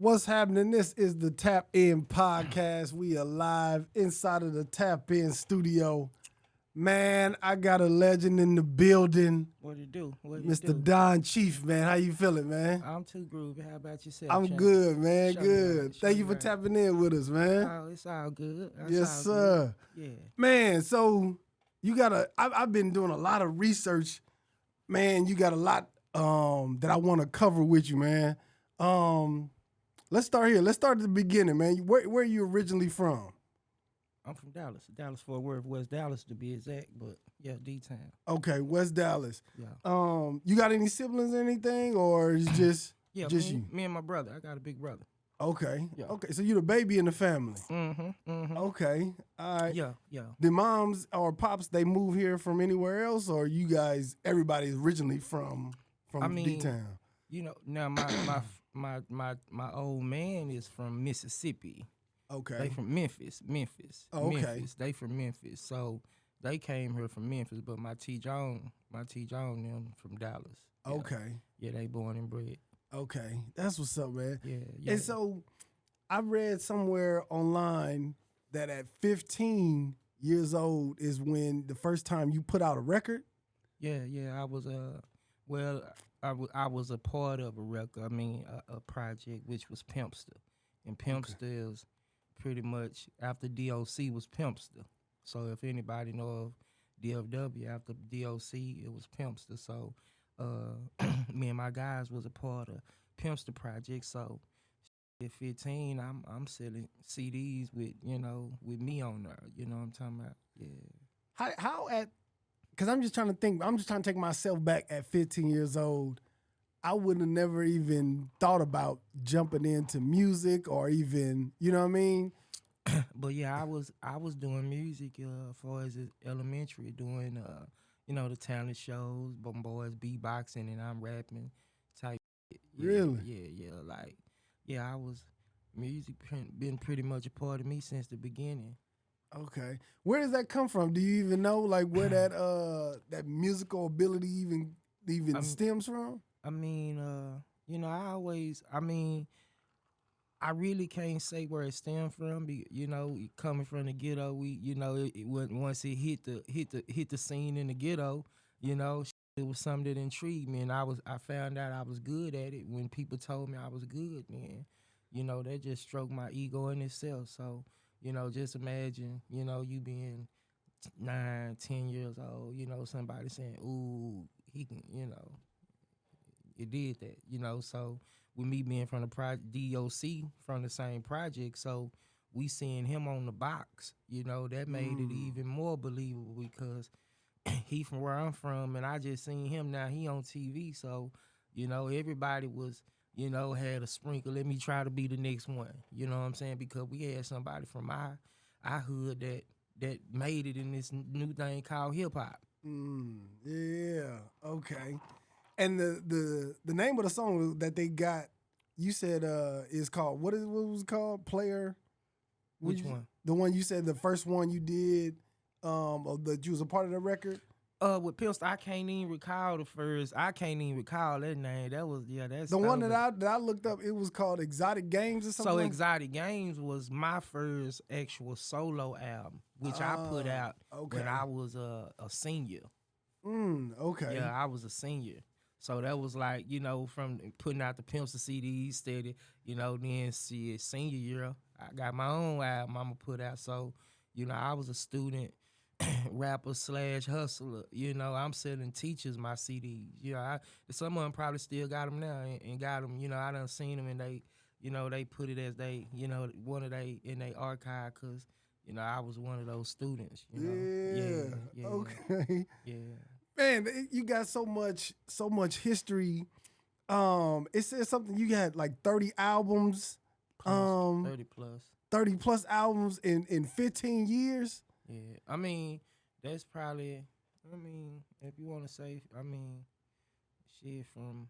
What's happening? This is the Tap In Podcast. We are live inside of the Tap In studio. Man, I got a legend in the building. What it do? Mr. Don Chief, man. How you feeling, man? I'm too groovy. How about yourself? I'm good, man. Show Good. Thank you for right. tapping in with us, man. Oh, it's all good. Yes, sir. Good. Yeah. Man, so you got I've been doing a lot of research. Man, you got a lot that I want to cover with you, man. Let's start here. Let's start at the beginning, man. Where are you originally from? I'm from Dallas. Dallas-Fort Worth, West Dallas to be exact, but yeah, D-Town. Okay, West Dallas. Yeah. You got any siblings or anything, or is just you? Me and my brother. I got a big brother. Okay. Yeah. Okay, so you're the baby in the family. Mm-hmm. Okay. All right. Yeah. The moms or pops, they move here from anywhere else, or you guys, everybody's originally from D-Town? You know, now my old man is from Mississippi. Okay. They from Memphis. Oh, okay. Memphis. They from Memphis. So they came here from Memphis, but my T. John them from Dallas. Yeah. Okay. Yeah, they born and bred. Okay. That's what's up, man. Yeah. And so I read somewhere online that at 15 years old is when the first time you put out a record. Yeah. I was I was a part of a record. I mean, a project which was Pimpster, and Pimpster is pretty much after DOC was Pimpster. So if anybody know of DFW, after DOC it was Pimpster. So me and my guys was a part of Pimpster project. So at 15, I'm selling CDs with me on there. You know what I'm talking about? Yeah. How at? Because I'm just trying to think. I'm just trying to take myself back at 15 years old. I would have never even thought about jumping into music or even, you know what I mean? But yeah, I was doing music as far as elementary, doing the talent shows, boys beatboxing, and I'm rapping type. Yeah, Really? Yeah. I was music been pretty much a part of me since the beginning. Okay. Where does that come from? Do you even know like where that musical ability even stems from? I mean, I really can't say where it stems from. Coming from the ghetto, once it hit the scene in the ghetto, it was something that intrigued me, and I found out I was good at it when people told me I was good. Then, that just stroked my ego in itself. So, just imagine, you being 9, 10 years old, somebody saying, "Ooh, he can," it did that, so with me being from the DOC from the same project, so we seeing him on the box, that made it even more believable because he from where I'm from, and I just seen him now, he on TV, so, everybody was, had a sprinkle, let me try to be the next one, you know what I'm saying, because we had somebody from our hood that made it in this new thing called hip-hop. Yeah, okay. And the name of the song that they got, you said is called what was it called? Player. Which one? The one you said the first one you did, that you was a part of the record. With Pistol, I can't even recall the first. I can't even recall that name. That's the one that I looked up. It was called Exotic Games or something. So Exotic Games was my first actual solo album, which I put out when I was a senior. Okay. Yeah, I was a senior. So that was like, from putting out the Pimps CDs steady, then senior year, I got my own album I'm going to put out. So, I was a student, rapper / hustler. I'm selling teachers my CDs. Some of them probably still got them now and got them, I done seen them and they, they put it as they, one of they in their archive because, I was one of those students, Yeah. Okay. Yeah. Man, you got so much history. It says something you had like 30 albums. 30 plus. 30 plus albums in 15 years. Yeah. I mean, that's probably, if you want to say, shit from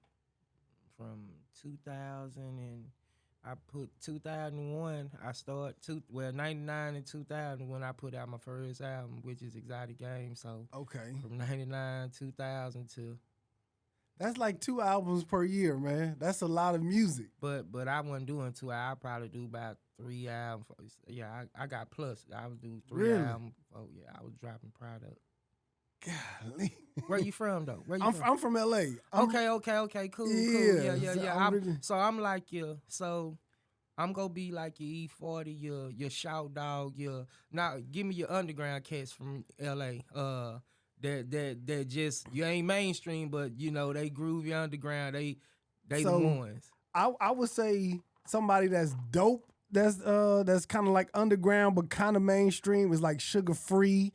2000 and I put 2001, I start 99 and 2000 when I put out my first album, which is Exotic Games. So okay, from 99, 2000 to That's like 2 albums per year, man. That's a lot of music. But I wasn't doing two. I probably do about 3 albums. Yeah, I got plus. I was do three Really? albums. Oh yeah, I was dropping product. Golly. Where you from though? Where you I'm from? I'm from LA. Okay. Cool. Yeah. Yeah. So I'm I'm really so I'm like you. So I'm gonna be like your E40, your shout dog, your now give me your underground cats from LA. That just you ain't mainstream, but you know they groovy underground. They the so ones. I would say somebody that's dope. That's kind of like underground but kind of mainstream is like Sugar Free.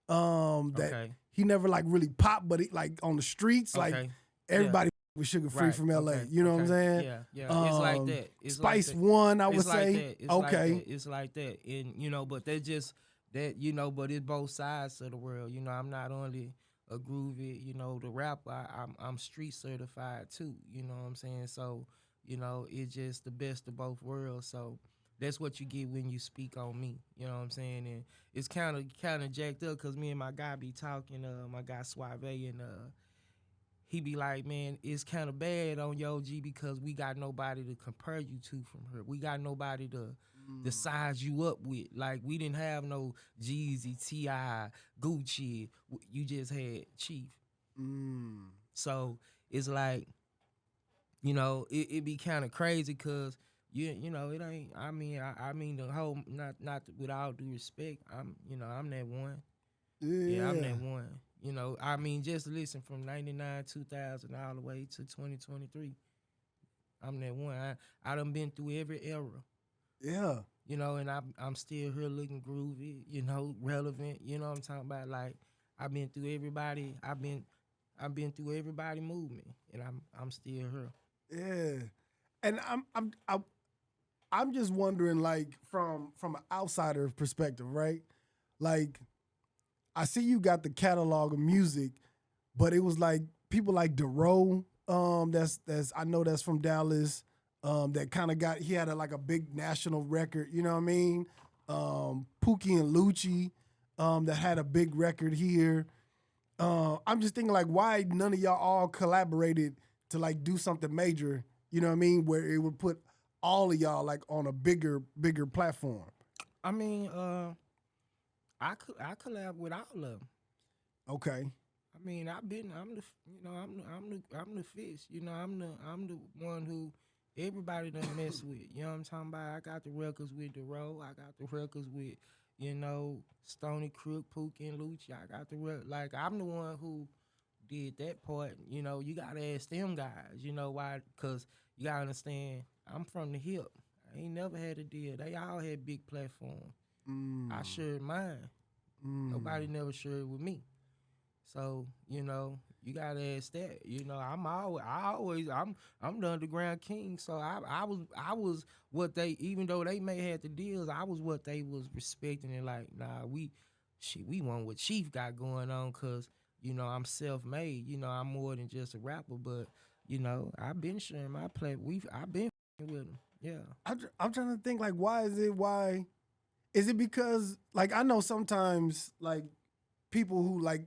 That Okay. he never like really popped, but he like on the streets like Okay. Yeah. everybody with Sugar Free Right. from LA. Okay. You know what I'm Okay. saying? Yeah. It's like that. It's like Spice that. One, I would It's like say. that. It's like Okay. that. It's like that. And you know, but they just that but it's both sides of the world. You know, I'm not only a groovy, the rapper. I'm street certified too. You know what I'm saying? So it's just the best of both worlds. So that's what you get when you speak on me. You know what I'm saying? And it's kind of jacked up because me and my guy be talking. My guy Suave and he be like, man, it's kind of bad on your OG because we got nobody to compare you to from her. We got nobody to size you up with. Like, we didn't have no Jeezy, T.I., Gucci. You just had Chief. Mm. So it's like, it be kind of crazy because it ain't. I mean the whole not with all due respect. I'm that one. Yeah, I'm Yeah. that one. Just listen from 99, 2000, all the way to 2023. I'm that one. I done been through every era. Yeah. And I'm still here looking groovy, relevant. You know what I'm talking about? Like, I've been through everybody. I've been through everybody movement, and I'm still here. Yeah. And I'm just wondering, like, from an outsider perspective, right? Like, I see you got the catalog of music, but it was like people like Dorrough, that's I know that's from Dallas, that kind of he had like a big national record, you know what I mean? Pookie and Lucci, that had a big record here. I'm just thinking like, why none of y'all all collaborated to like do something major, you know what I mean? Where it would put all of y'all like on a bigger platform. I mean, I collab with all of them. Okay. I'm the fish. I'm the one who everybody done mess with. You know what I'm talking about? I got the records with Dorrough. I got the records with, Stony Crook, Pookie and Lucci. I got the like I'm the one who did that part. You gotta ask them guys. You know why? Cause you gotta understand. I'm from the hip. I ain't never had a deal. They all had big platforms. I shared mine. Nobody never shared with me. So, you gotta ask that. I'm the underground king. So I was what they, even though they may have the deals, I was what they was respecting and like, nah, we want what Chief got going on, cause I'm self made. I'm more than just a rapper, but I've been sharing my play. I've been with them. Yeah. I'm trying to think like, why is it because like I know sometimes like people like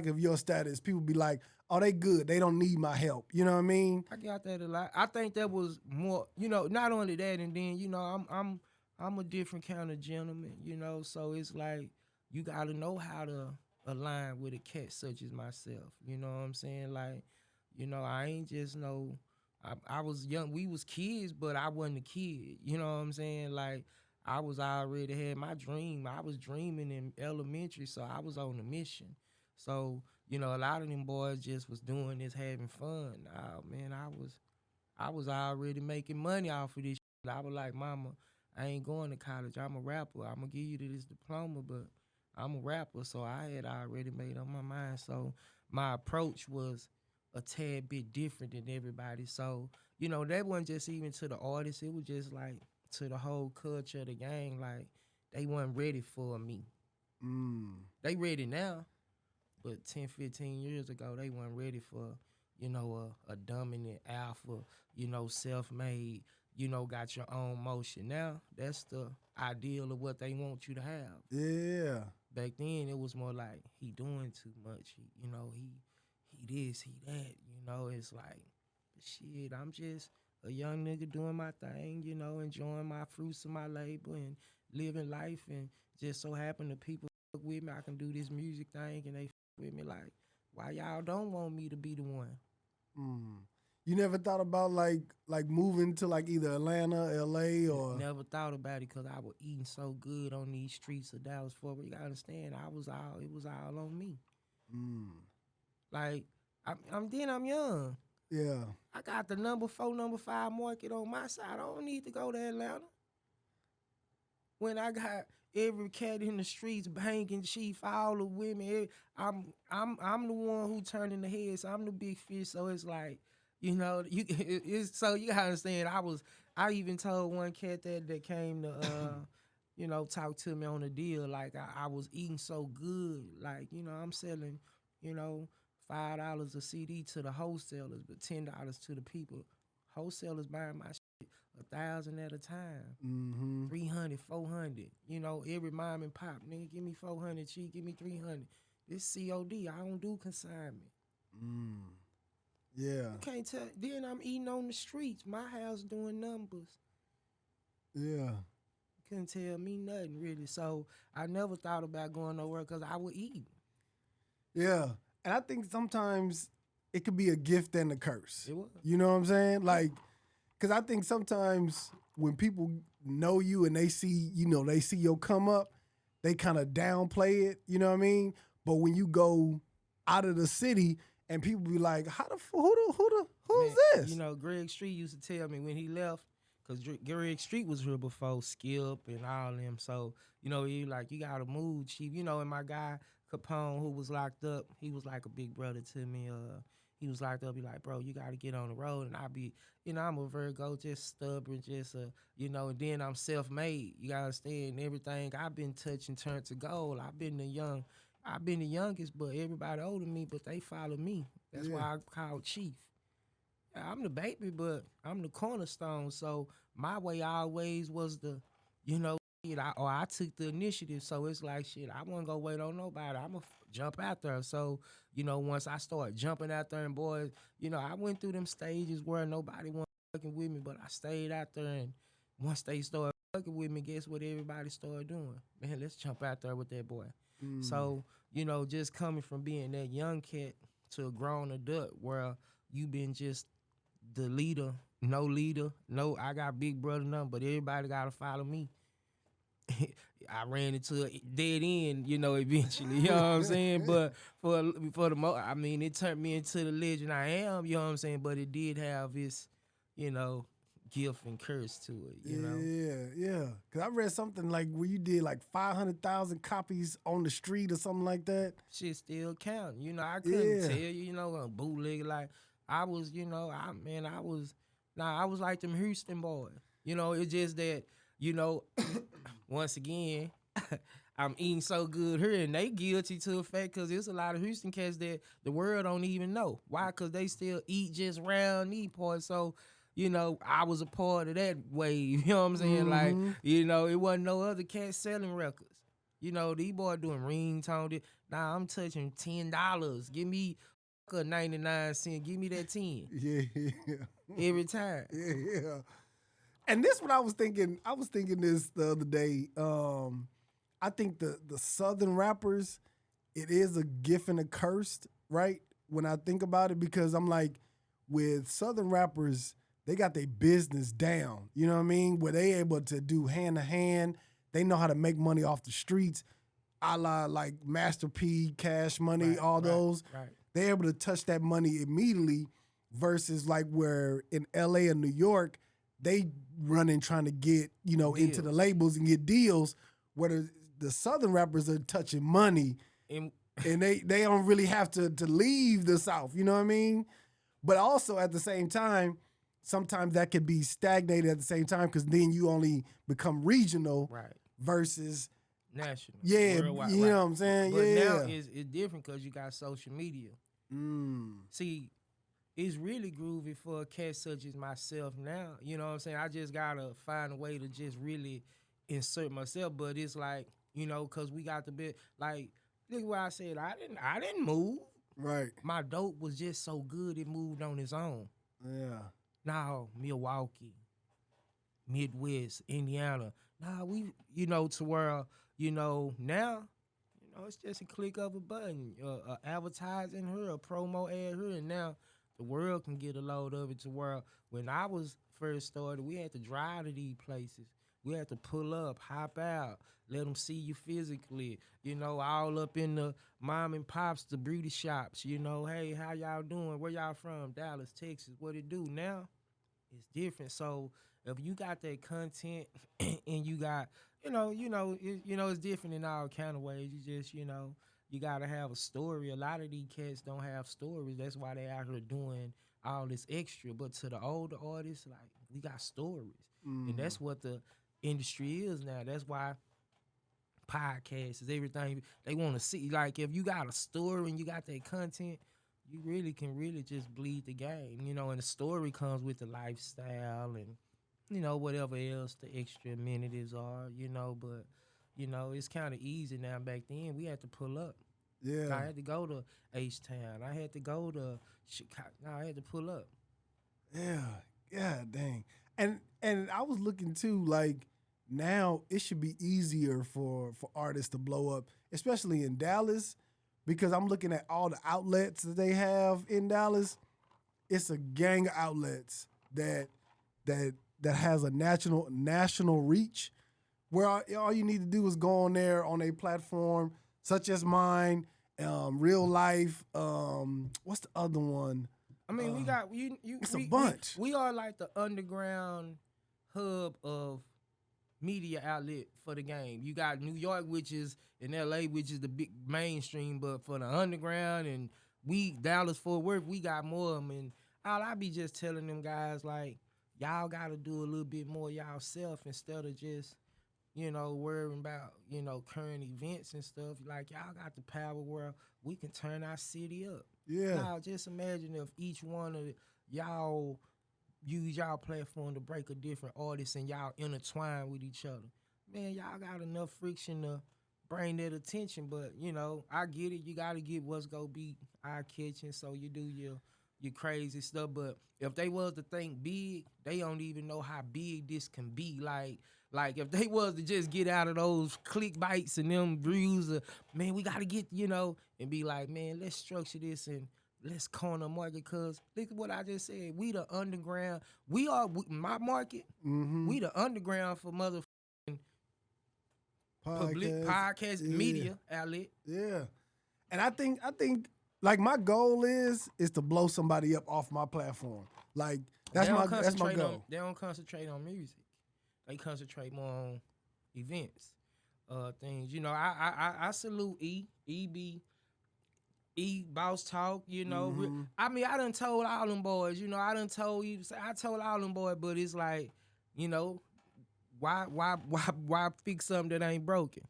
of your status, people be like, oh, they good, they don't need my help, you know what I mean? I got that a lot. I think that was more, not only that, and then I'm a different kind of gentleman, so it's like you got to know how to align with a cat such as myself. You know what I'm saying? Like, I ain't just no. I was young. We was kids, but I wasn't a kid. You know what I'm saying? Like, I was already had my dream. I was dreaming in elementary, so I was on a mission. So a lot of them boys just was doing this, having fun. Oh man, I was already making money off of this. I was like, Mama, I ain't going to college. I'm a rapper. I'm gonna give you this diploma, but I'm a rapper. So I had already made up my mind. So my approach was a tad bit different than everybody. So that wasn't just even to the artists. It was just like to the whole culture of the game. Like, they weren't ready for me. They ready now. But 10, 15 years ago, they weren't ready for, a dominant alpha, self-made, got your own motion. Now, that's the ideal of what they want you to have. Yeah. Back then, it was more like, he doing too much. he this, he that. You know, it's like, shit, I'm just a young nigga doing my thing, you know, enjoying my fruits of my labor and living life. And just so happen the people fuck with me, I can do this music thing and they fuck with me. Like, why y'all don't want me to be the one? Mm. You never thought about like moving to like either Atlanta, LA, or Never thought about it because I was eating so good on these streets of Dallas Fort Worth. You gotta understand, it was all on me. mm. Like, I'm young. Yeah. I got the number 4, number 5 market on my side. I don't need to go to Atlanta. When I got every cat in the streets banging chief, all the women, I'm the one who turning the heads. I'm the big fish. So it's like, you know, it's so you gotta understand. I even told one cat that came to you know, talk to me on a deal. Like I was eating so good. Like, you know, I'm selling, you know, $5 a CD to the wholesalers, but $10 to the people. Wholesalers buying my shit 1,000 at a time. Mm-hmm. 300, 400. You know, every mom and pop, nigga, give me 400, cheap, give me 300. This COD, I don't do consignment. Mm. Yeah. You can't tell. Then I'm eating on the streets. My house doing numbers. Yeah. Couldn't tell me nothing really. So I never thought about going nowhere because I would eat. Yeah. And I think sometimes it could be a gift and a curse. It was. You know what I'm saying? Like, because I think sometimes when people know you and they see, you know, they see your come up, they kind of downplay it. You know what I mean? But when you go out of the city and people be like, who's Man, this? You know, Greg Street used to tell me when he left, because Greg Street was here before Skip and all them. So, you know, he like, you got to move, Chief. You know, and my guy, Capone, who was locked up, he was like a big brother to me. He was locked up. He like, bro, you got to get on the road. And I be, you know, I'm a Virgo, just stubborn, just, you know, and then I'm self-made. You got to understand everything I've been touching turned to gold. I've been the youngest, but everybody older than me, but they follow me. That's why I call Chief. I'm the baby, but I'm the cornerstone. So my way always was the, you know, I took the initiative. So it's like, shit, I wasn't gonna wait on nobody. I'm gonna jump out there. So, you know, once I started jumping out there and boys, you know, I went through them stages where nobody was fucking with me, but I stayed out there. And once they started fucking with me, guess what everybody started doing? Man, let's jump out there with that boy. So, you know, just coming from being that young cat to a grown adult where you been just the leader, no, I got big brother nothing, but everybody gotta follow me. I ran into a dead end, you know, eventually, you know what I'm saying? But for the most, I mean, it turned me into the legend I am, you know what I'm saying? But it did have its, you know, gift and curse to it, you know? Yeah. Because I read something like where you did like 500,000 copies on the street or something like that. Shit still counting. You know, I couldn't tell you, you know, a bootleg like I was, you know, I was like them Houston boys. You know, it's just that, you know, once again, I'm eating so good here and they guilty to the fact because there's a lot of Houston cats that the world don't even know. Why? Because they still eat just round these parts. So, you know, I was a part of that wave. You know what I'm saying? Like, you know, it wasn't no other cats selling records. You know, these boys doing ringtone. Now I'm touching $10. Give me a 99 cent. Give me that 10. Yeah. Every time. Yeah. And this what I was thinking. I was thinking this the other day. I think the Southern rappers, it is a gift and a curse, right? When I think about it, because I'm like, with Southern rappers, they got their business down. You know what I mean? Where they able to do hand to hand. They know how to make money off the streets, a la like Master P, Cash Money, those. Right. They're able to touch that money immediately versus like where in LA and New York, they running trying to get, you know, Deals. into the labels and get deals where the Southern rappers are touching money and they don't really have to leave the South, you know what I mean? But also at the same time, sometimes that could be stagnated at the same time because then you only become regional versus national. Yeah, worldwide, you know what I'm saying? But yeah. now it's different because you got social media. See, it's really groovy for a cat such as myself now. You know what I'm saying? I just gotta find a way to just really insert myself. But it's like, you know, cause we got the bit like, look what I said. I didn't move. Right. My dope was just so good it moved on its own. Yeah. Now Milwaukee, Midwest, Indiana. Now we, to where, now, it's just a click of a button, advertising her, a promo ad her, and now the world can get a load of it to where when I was first started, we had to drive to these places. We had to pull up, hop out, let them see you physically, all up in the mom and pops, the beauty shops, hey, how y'all doing? Where y'all from? Dallas, Texas, what it do? Now, it's different. So if you got that content and you got, it's different in all kind of ways. You just, you gotta have a story. A lot of these cats don't have stories. That's why they out here doing all this extra. But to the older artists, like we got stories, and that's what the industry is now. That's why podcasts is everything they want to see. Like if you got a story and you got that content, you really can just bleed the game, and the story comes with the lifestyle and, whatever else the extra amenities are, but, it's kind of easy now. Back then, we had to pull up. Yeah. I had to go to H-Town. I had to go to Chicago. I had to pull up. Yeah. Yeah, dang. And I was looking too, like now it should be easier for artists to blow up, especially in Dallas, because I'm looking at all the outlets that they have in Dallas. It's a gang of outlets that has a national reach, where all you need to do is go on there on a platform such as mine, Real Life. What's the other one? I mean, we got you. It's a bunch. We are like the underground hub of media outlet for the game. You got New York, which is in LA, which is the big mainstream, but for the underground and we Dallas Fort Worth, we got more of them. And all I be just telling them guys, like, y'all got to do a little bit more y'all self instead of just, worrying about, current events and stuff. Like, y'all got the power where we can turn our city up. Yeah. Now, just imagine if each one of y'all use y'all platform to break a different artist and y'all intertwine with each other. Man, y'all got enough friction to bring that attention, but, I get it. You got to get what's going to be eye-catching, so you do your crazy stuff. But if they was to think big, they don't even know how big this can be. Like if they was to just get out of those click bites and them views, man, we got to get, and be like, man, let's structure this and let's corner market. Because look at what I just said. We the underground. My market, we the underground for motherfucking public podcast media outlet. Yeah. And I think like my goal is to blow somebody up off my platform. Like that's my goal. They don't concentrate on music. They concentrate more on events, things. I salute E Boss Talk. I mean, I done told all them boys. I told all them boys, but it's like, why fix something that ain't broken?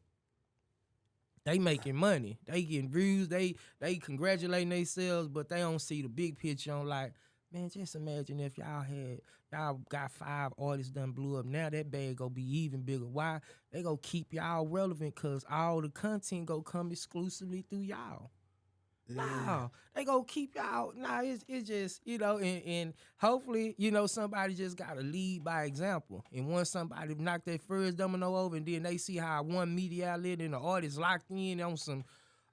They making money. They getting views. They congratulating themselves, but they don't see the big picture on like, man, just imagine if y'all got 5 artists done blew up. Now that bag gonna be even bigger. Why? They gonna keep y'all relevant because all the content gonna come exclusively through y'all. Yeah. Nah, they gonna keep y'all. Nah, it's just, and hopefully, somebody just gotta lead by example. And once somebody knock their first domino over and then they see how one media outlet and the artist locked in on some,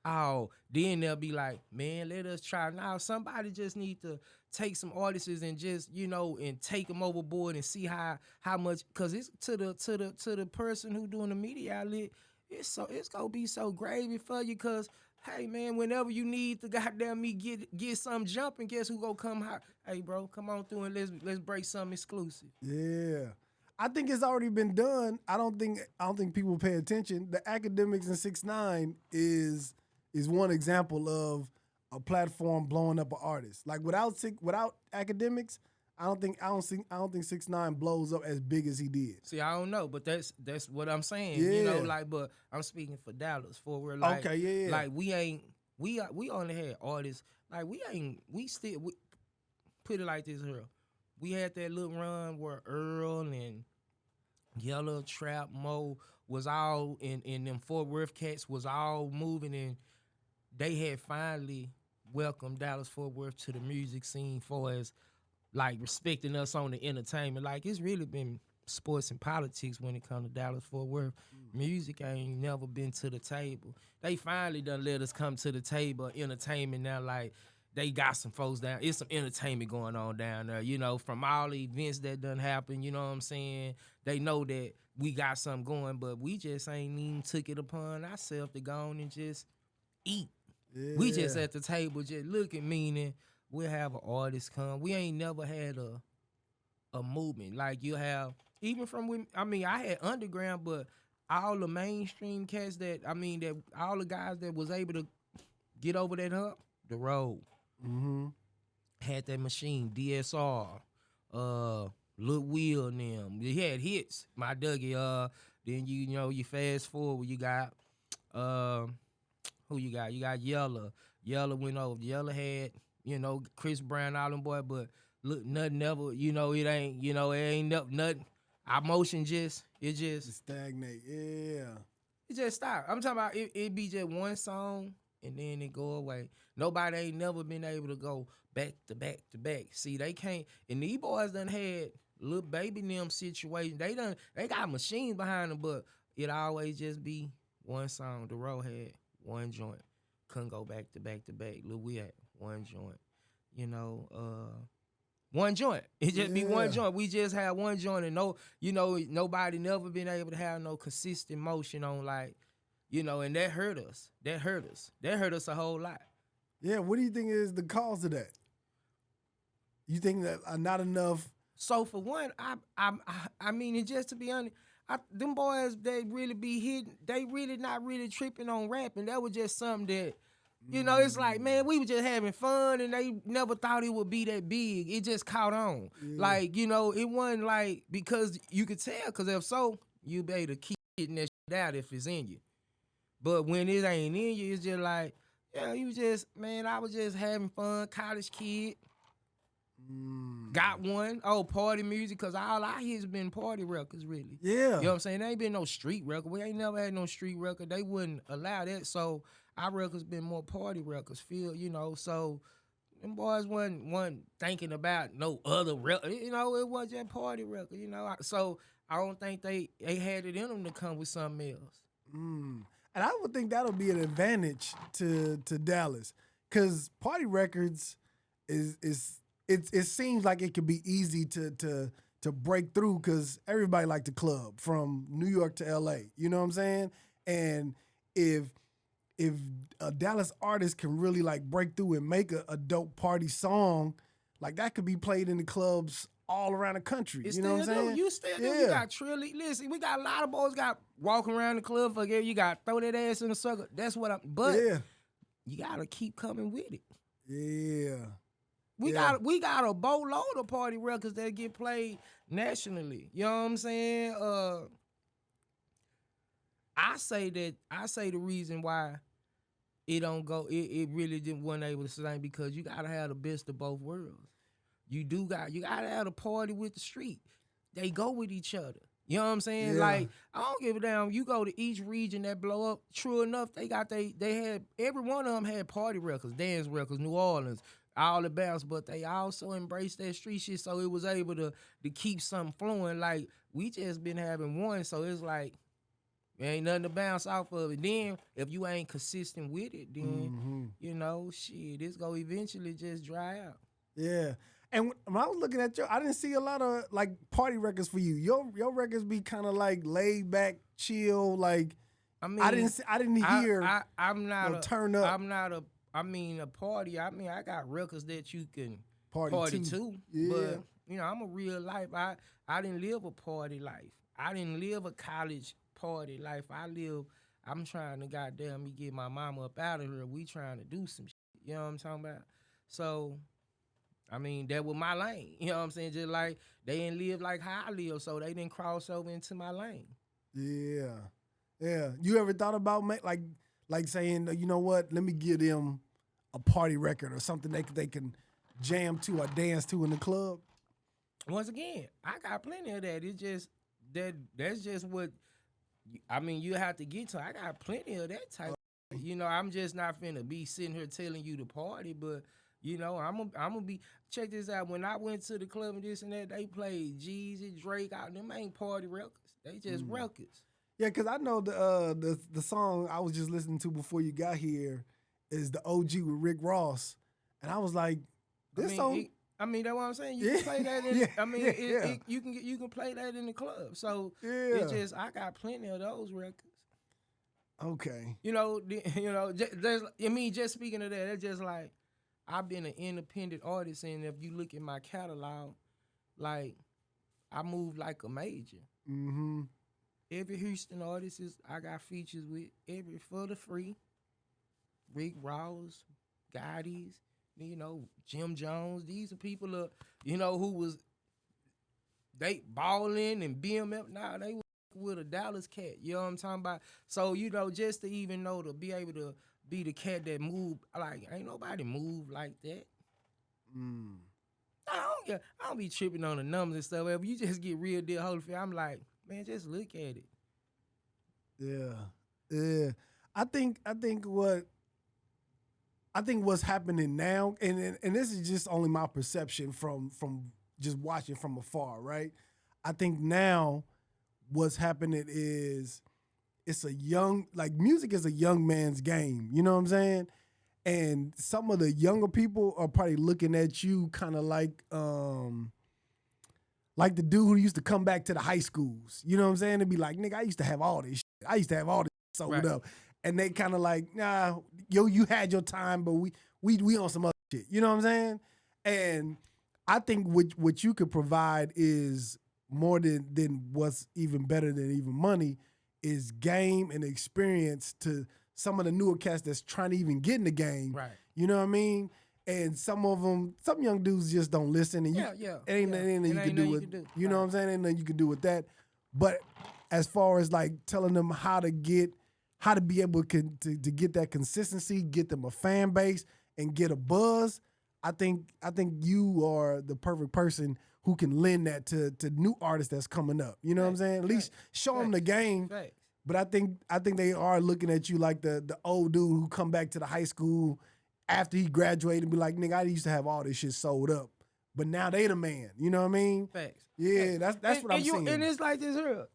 then they'll be like, man, let us try. Now somebody just need to take some artists and just, and take them overboard and see how much, cause it's to the person who doing the media outlet, it's gonna be so gravy for you, cause hey man, whenever you need to goddamn me get something jumping, guess who gonna come hot? Hey bro, come on through and let's break something exclusive. Yeah. I think it's already been done. I don't think people pay attention. The Academics and 6ix9ine is one example of a platform blowing up an artist. Like without Academics, I don't think 6ix9ine blows up as big as he did. See, I don't know, but that's what I'm saying. Yeah. But I'm speaking for Dallas, for where like, okay, yeah. Like we only had artists, like we put it like this here. We had that little run where Earl and Yellow Trap Mo was all in them Fort Worth cats was all moving, and they had finally welcome Dallas Fort Worth to the music scene for as like respecting us on the entertainment. Like it's really been sports and politics when it comes to Dallas Fort Worth. Music ain't never been to the table. They finally done let us come to the table. Entertainment now, like they got some folks down. It's some entertainment going on down there. You know, from all the events that done happen. You know what I'm saying? They know that we got something going, but we just ain't even took it upon ourselves to go on and just eat. Yeah. We just at the table just looking, meaning we'll have an artist come. We ain't never had a movement like you have, even from when, I mean, I had underground, but all the mainstream cats that, I mean, that all the guys that was able to get over that hump, the road. Had that machine, DSR, Lil Will and them. They had hits. My Dougie, then you know, you fast forward, you got who you got? You got Yella. Yella went over. Yella had, you know, Chris Brown, all them boy, but look, nothing ever, you know, it ain't, you know, it ain't nothing. Our motion just stagnate. Yeah. it just stop. I'm talking about it be just one song and then it go away. Nobody ain't never been able to go back to back to back. See, they can't, and these boys done had little baby them situation. They got machines behind them, but it always just be one song. The road had one joint. Couldn't go back to back to back. Lil we had one joint. You know, one joint. It just be one joint. We just had one joint, and no, you know, nobody never been able to have no consistent motion on, like, you know, and that hurt us. That hurt us a whole lot. Yeah, what do you think is the cause of that? You think that not enough? So for one, I mean, and just to be honest, them boys, they really be hitting. They really not really tripping on rapping. That was just something that, you know, it's like, man, we were just having fun, and they never thought it would be that big. It just caught on. Like, you know, it wasn't like, because you could tell, because if so, you be able to keep getting that shit out if it's in you. But when it ain't in you, it's just like, yeah, you just, man, I was just having fun, college kid. Got one. Oh, party music, because all I hear's been party records, really. Yeah. You know what I'm saying? There ain't been no street record. We ain't never had no street record. They wouldn't allow that. So our records been more party records, feel, you know. So them boys wasn't thinking about no other record. You know, it was just party record, you know. So I don't think they had it in them to come with something else. And I would think that'll be an advantage to Dallas, because party records it seems like it could be easy to break through, because everybody like the club from New York to LA. You know what I'm saying? And if a Dallas artist can really like break through and make a dope party song, like that could be played in the clubs all around the country. You know what I'm saying? You still do. You got Trilly. Listen, we got a lot of boys got walking around the club. Forget you got throw that ass in a circle. That's what I'm. But you gotta keep coming with it. Yeah. We got a boatload of party records that get played nationally. You know what I'm saying? I say the reason why it don't go, it really didn't wasn't able to sustain, because you gotta have the best of both worlds. You gotta have a party with the street. They go with each other. You know what I'm saying? Yeah. Like, I don't give a damn. You go to each region that blow up, true enough, they had, every one of them had party records, dance records, New Orleans, all the bounce, but they also embraced that street shit, so it was able to keep something flowing. Like, we just been having one, so it's like, there ain't nothing to bounce off of it. Then, if you ain't consistent with it, then, you know, shit, it's gonna eventually just dry out. Yeah. And when I was looking at I didn't see a lot of like party records for you. Your records be kind of like laid back, chill. Like, I mean, I didn't hear. I'm not a turn up. I'm not a. I mean, a party. I mean, I got records that you can party to. Yeah. But you know, I'm a real life. I didn't live a party life. I didn't live a college party life. I'm trying to goddamn me get my mama up out of here. We trying to do some shit. You know what I'm talking about? So, I mean, that was my lane. You know what I'm saying? Just like they didn't live like how I live, so they didn't cross over into my lane. Yeah. Yeah. You ever thought about like saying, you know what, let me give them a party record or something they can jam to or dance to in the club? Once again, I got plenty of that. It's just that's just what, I mean, you have to get to. I got plenty of that type. You know, I'm just not finna be sitting here telling you to party, but you know, I'm gonna be. Check this out. When I went to the club and this and that, they played Jeezy, Drake out. Them ain't party records. They just records. Yeah, because I know the song I was just listening to before you got here is the OG with Rick Ross, and I was like, this song. I mean, that's what I'm saying. You can play that. In, Yeah, I mean, yeah. you can play that in the club. So Yeah. it's just I got plenty of those records. Okay. You know, just speaking of that, it's just like I've been an independent artist, and if you look at my catalog, like I move like a major. Mm-hmm. Every Houston artist I got features with every for the free. Rick Ross, Gotti's, you know, Jim Jones. These are people who was they balling and BMF. Nah, they was with a Dallas cat. You know what I'm talking about? So, you know, just to even know to be able to be the cat that move, like ain't nobody move like that. I don't be tripping on the numbers and stuff. But you just get real deal Holyfield. I'm like, man, just look at it. Yeah. I think what's happening now, and this is just only my perception from just watching from afar, right? I think now what's happening is it's a young, like music is a young man's game. You know what I'm saying? And some of the younger people are probably looking at you kind of like the dude who used to come back to the high schools. You know what I'm saying? And be like, nigga, I used to have all this shit. I used to have all this sold up. And they kind of like, nah, yo, you had your time, but we on some other shit. You know what I'm saying? And I think what you could provide is more than what's even better than even money is game and experience to some of the newer cats that's trying to even get in the game. Right. You know what I mean? And some young dudes just don't listen. And ain't nothing you can do with, you know what I'm saying? Ain't nothing you can do with that. But as far as like telling them how to be able to get that consistency, get them a fan base, and get a buzz, I think you are the perfect person who can lend that to new artists that's coming up. You know what I'm saying? At least show them the game. But I think they are looking at you like the old dude who come back to the high school after he graduated and be like, nigga, I used to have all this shit sold up. But now they the man. You know what I mean? Facts. Yeah, that's what I'm saying. And it's like this here.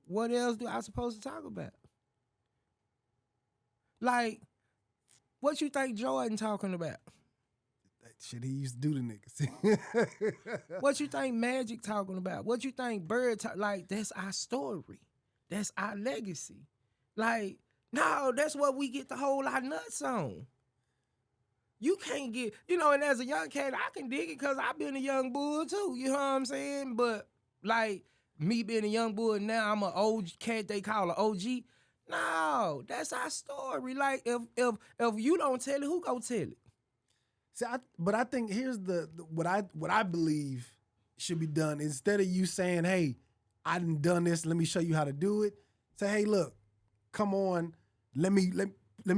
What else do I supposed to talk about? Like, what you think Jordan talking about? That shit he used to do to niggas. What you think Magic talking about? What you think Bird like, that's our story. That's our legacy. Like, no, that's what we get to hold our nuts on. You can't get, and as a young cat, I can dig it because I've been a young bull too. You know what I'm saying? But like me being a young bull now, I'm an old cat they call an OG. No, that's our story. Like if you don't tell it, who gonna tell it? See, but I think here's what I believe should be done. Instead of you saying, "Hey, I done this. Let me show you how to do it." Say, "Hey, look, come on. Let me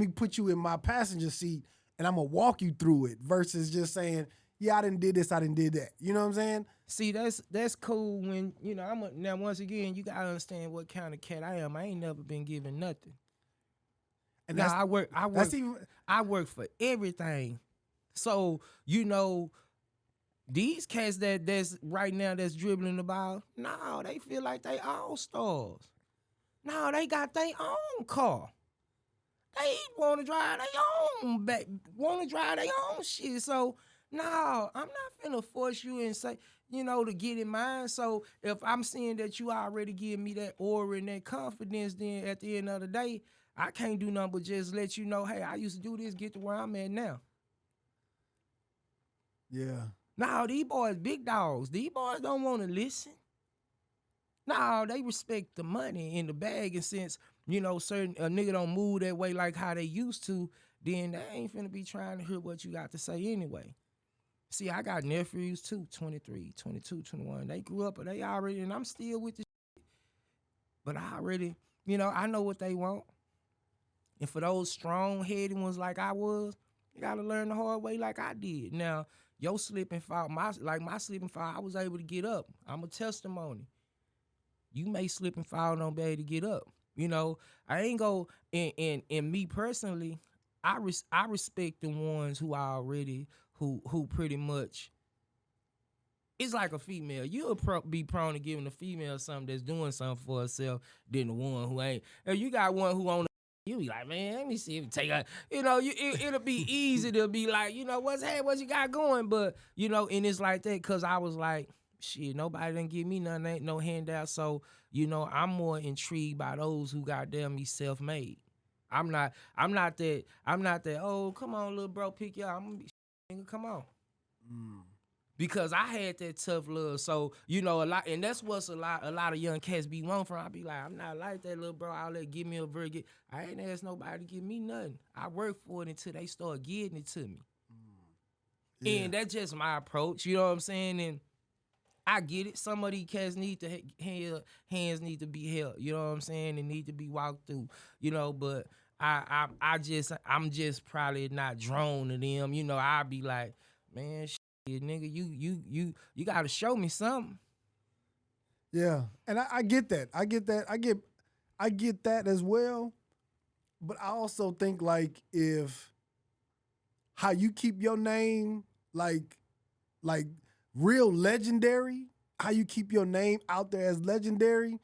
put you in my passenger seat, and I'm gonna walk you through it." Versus just saying, "Yeah, I didn't did this. I didn't did that." You know what I'm saying? See, that's cool when now once again you gotta understand what kind of cat I am. I ain't never been given nothing. And now I work for everything. So these cats that's right now that's dribbling the ball, no, they feel like they all stars. No, they got their own car. They want to drive their own shit. So no, I'm not finna force you and say, to get in mine. So if I'm seeing that you already give me that aura and that confidence, then at the end of the day, I can't do nothing but just let you know, hey, I used to do this, get to where I'm at now. Yeah. No, these boys big dogs. These boys don't want to listen. No, they respect the money in the bag, and since, certain a nigga don't move that way like how they used to, then they ain't finna be trying to hear what you got to say anyway. See, I got nephews too, 23, 22, 21. They grew up, they already, and I'm still with the shit. But I already, I know what they want. And for those strong-headed ones like I was, you gotta learn the hard way like I did. Now, your slip and fall, my slip and fall, I was able to get up. I'm a testimony. You may slip and fall and don't be able to get up. You know, I ain't go and me personally, I respect the ones who are already who pretty much it's like a female. You'll be prone to giving a female something that's doing something for herself than the one who ain't. If you got one who on you be like, man, let me see if you take her. You know, it'll be easy to be like, you know, what you got going? But, you know, and it's like that because I was like, shit, nobody didn't give me nothing, ain't no handout. So, you know, I'm more intrigued by those who goddamn me self-made. I'm not that, oh, come on, little bro, pick you up. I'm gonna be nigga, come on. Mm. Because I had that tough love. So, you know, a lot, and that's what's a lot of young cats be wanting from. I be like, I'm not like that, little bro. I'll let give me a verdict. I ain't ask nobody to give me nothing. I work for it until they start getting it to me. Yeah. And that's just my approach, you know what I'm saying? And I get it. Some of these cats need to hands need to be held, you know what I'm saying? They need to be walked through, you know, but I'm just probably not drawn to them. You know, I be like, man, shit, nigga, you gotta show me something. Yeah. And I get that. I get that. I get that as well. But I also think like if how you keep your name like real legendary, how you keep your name out there as legendary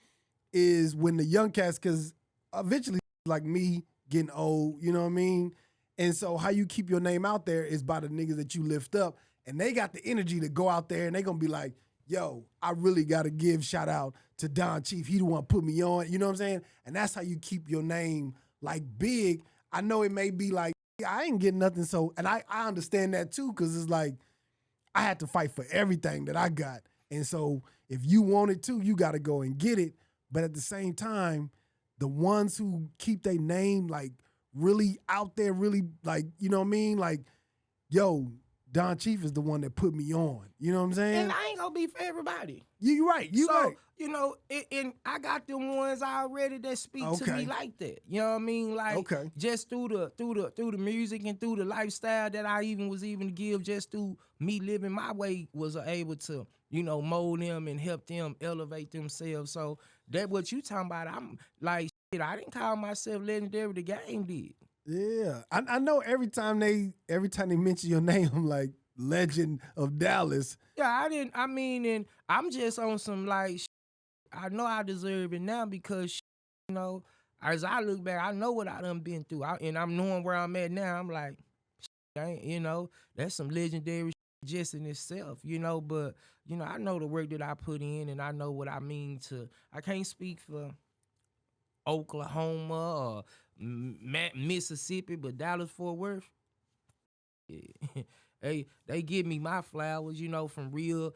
is when the young cats, because eventually like me getting old, you know what I mean? And so how you keep your name out there is by the niggas that you lift up. And they got the energy to go out there and they gonna be like, yo, I really gotta give shout out to Don Chief. He the one put me on, you know what I'm saying? And that's how you keep your name like big. I know it may be like, I ain't getting nothing. So, and I understand that too, because it's like, I had to fight for everything that I got. And so if you want it too, you got to go and get it. But at the same time, the ones who keep their name like really out there, really like, you know what I mean? Like, yo, Don Chief is the one that put me on. You know what I'm saying? And I ain't gonna be for everybody. You're right. You're So, right. you know, and I got them ones already that speak to me like that. You know what I mean? Like just through the music and through the lifestyle that I was able to give, just through me living my way, was able to, you know, mold them and help them elevate themselves. So that what you talking about, I'm like, shit, I didn't call myself legendary, the game did. Yeah. I know every time they mention your name, I'm like, Legend of Dallas. Yeah, and I'm just on some like, I know I deserve it now because, you know, as I look back, I know what I done been through. And I'm knowing where I'm at now. I'm like, you know, that's some legendary just in itself, you know. But, you know, I know the work that I put in and I know what I mean to, I can't speak for Oklahoma or Mississippi, but Dallas Fort Worth, they give me my flowers, you know, from real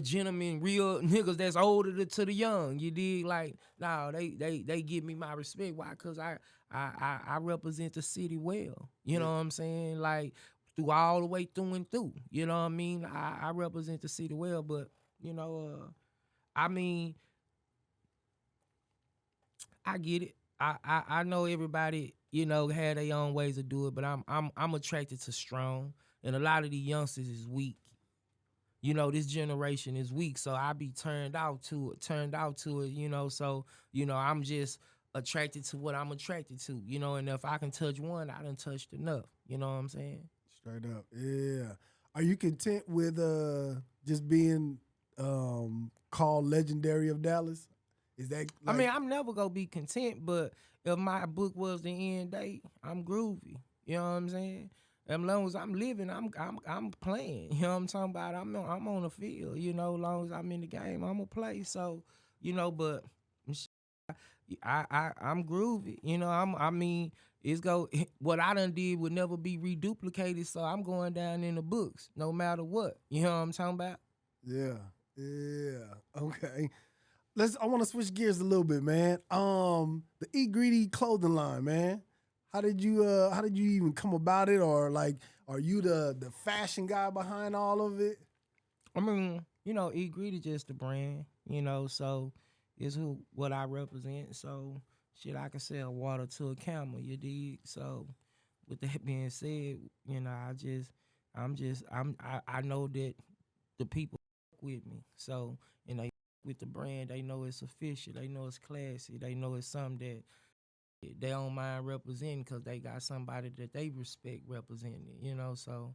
gentlemen, real niggas that's older to the young. You dig? Like, no, they give me my respect. Why? Cause I represent the city well. You know what I'm saying? Like through all the way through and through. You know what I mean? I represent the city well, but you know, I mean, I get it. I know everybody, you know, had their own ways to do it, but I'm attracted to strong, and a lot of the youngsters is weak. You know, this generation is weak, so I be turned out to it, you know. So, you know, I'm just attracted to what I'm attracted to, you know, and if I can touch one, I done touched enough. You know what I'm saying? Straight up. Yeah. Are you content with just being called Legendary of Dallas? Is that like, I mean, I'm never gonna be content, but if my book was the end date, I'm groovy. You know what I'm saying? As long as I'm living, I'm playing. You know what I'm talking about? I'm on the field. You know, as long as I'm in the game, I'm gonna play. So, you know, but I'm groovy. You know, I mean, it's go what I done did would never be reduplicated. So I'm going down in the books, no matter what. You know what I'm talking about? Yeah. Okay. I want to switch gears a little bit, man. The Eat Greedy clothing line, man. How did you even come about it, or like, are you the fashion guy behind all of it? I mean, you know, Eat Greedy just the brand, you know, so it's what I represent. So shit, I can sell water to a camel, you dig? So with that being said, you know, I know that the people with me. So, and they with the brand. They know it's official. They know it's classy. They know it's something that they don't mind representing because they got somebody that they respect representing it, you know. So,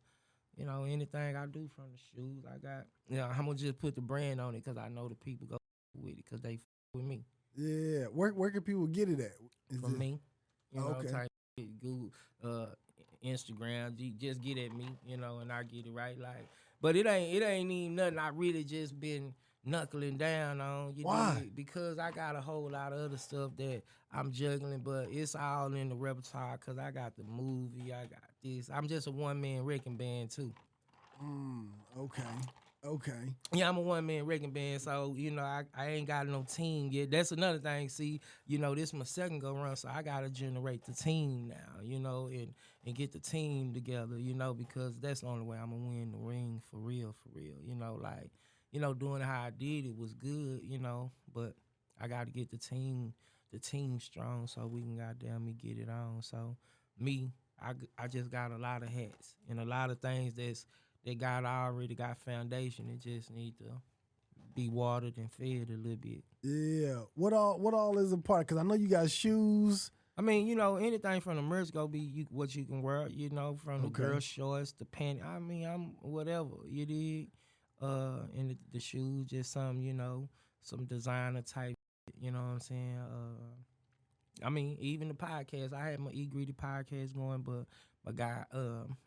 you know, anything I do from the shoes, I got, you know, I'm gonna just put the brand on it because I know the people go with it because they with me. Yeah. Where can people get it at? From me, you know, okay. type Google, Instagram, just get at me, you know, and I get it right. Like, but it ain't even nothing I really just been knuckling down on. You Why? dig? Because I got a whole lot of other stuff that I'm juggling, but it's all in the repertoire because I got the movie, I got this. I'm just a one man wrecking band too. Okay. Okay. Yeah, I'm a one man wrecking band, so you know I ain't got no team yet. That's another thing. See, you know this my second go run, so I gotta generate the team now, you know, and get the team together, you know, because that's the only way I'm gonna win the ring for real, you know, like, you know, doing how I did it was good, you know, but I gotta get the team strong so we can goddamn me get it on. So me, I just got a lot of hats and a lot of things that God already got foundation. It just need to be watered and fed a little bit. Yeah. What all is a part? Because I know you got shoes. I mean, you know, anything from the merch go be what you can wear. You know, from the Okay. girl shorts, the pants. I mean, I'm whatever you did. And the shoes, just some, you know, some designer type. You know what I'm saying? I mean, even the podcast. I had my E Greedy podcast going, but my guy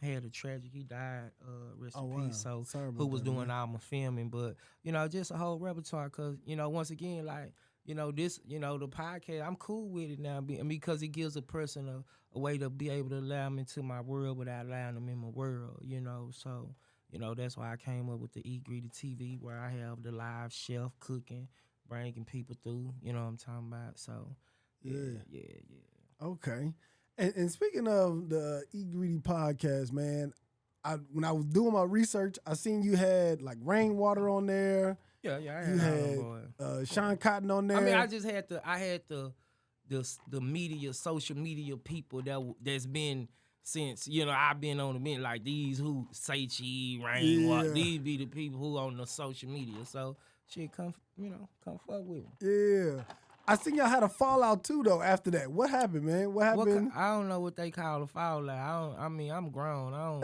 had a tragic. He died. Rest in peace. So Sorry about who was that, doing man. all my filming, but you know, just a whole repertoire. Cause you know, once again, like you know, this, you know, the podcast. I'm cool with it now because it gives a person a way to be able to allow them into my world without allowing them in my world. You know, so you know that's why I came up with the E Greedy TV, where I have the live chef cooking, bringing people through. You know what I'm talking about? So. Yeah. Okay. And speaking of the Eat Greedy podcast, man, when I was doing my research, I seen you had like Rainwater on there. Yeah, I You had all them had boys. Shawn Cotton on there. I mean, I had the media, social media people that's been since, you know, I've been on the minute, like these who say she Rainwater. Yeah. These be the people who on the social media. So shit, come fuck with me. Yeah. I seen y'all had a fallout too though after that. What happened, man? What happened? I don't know what they call a fallout. I mean, I'm grown. I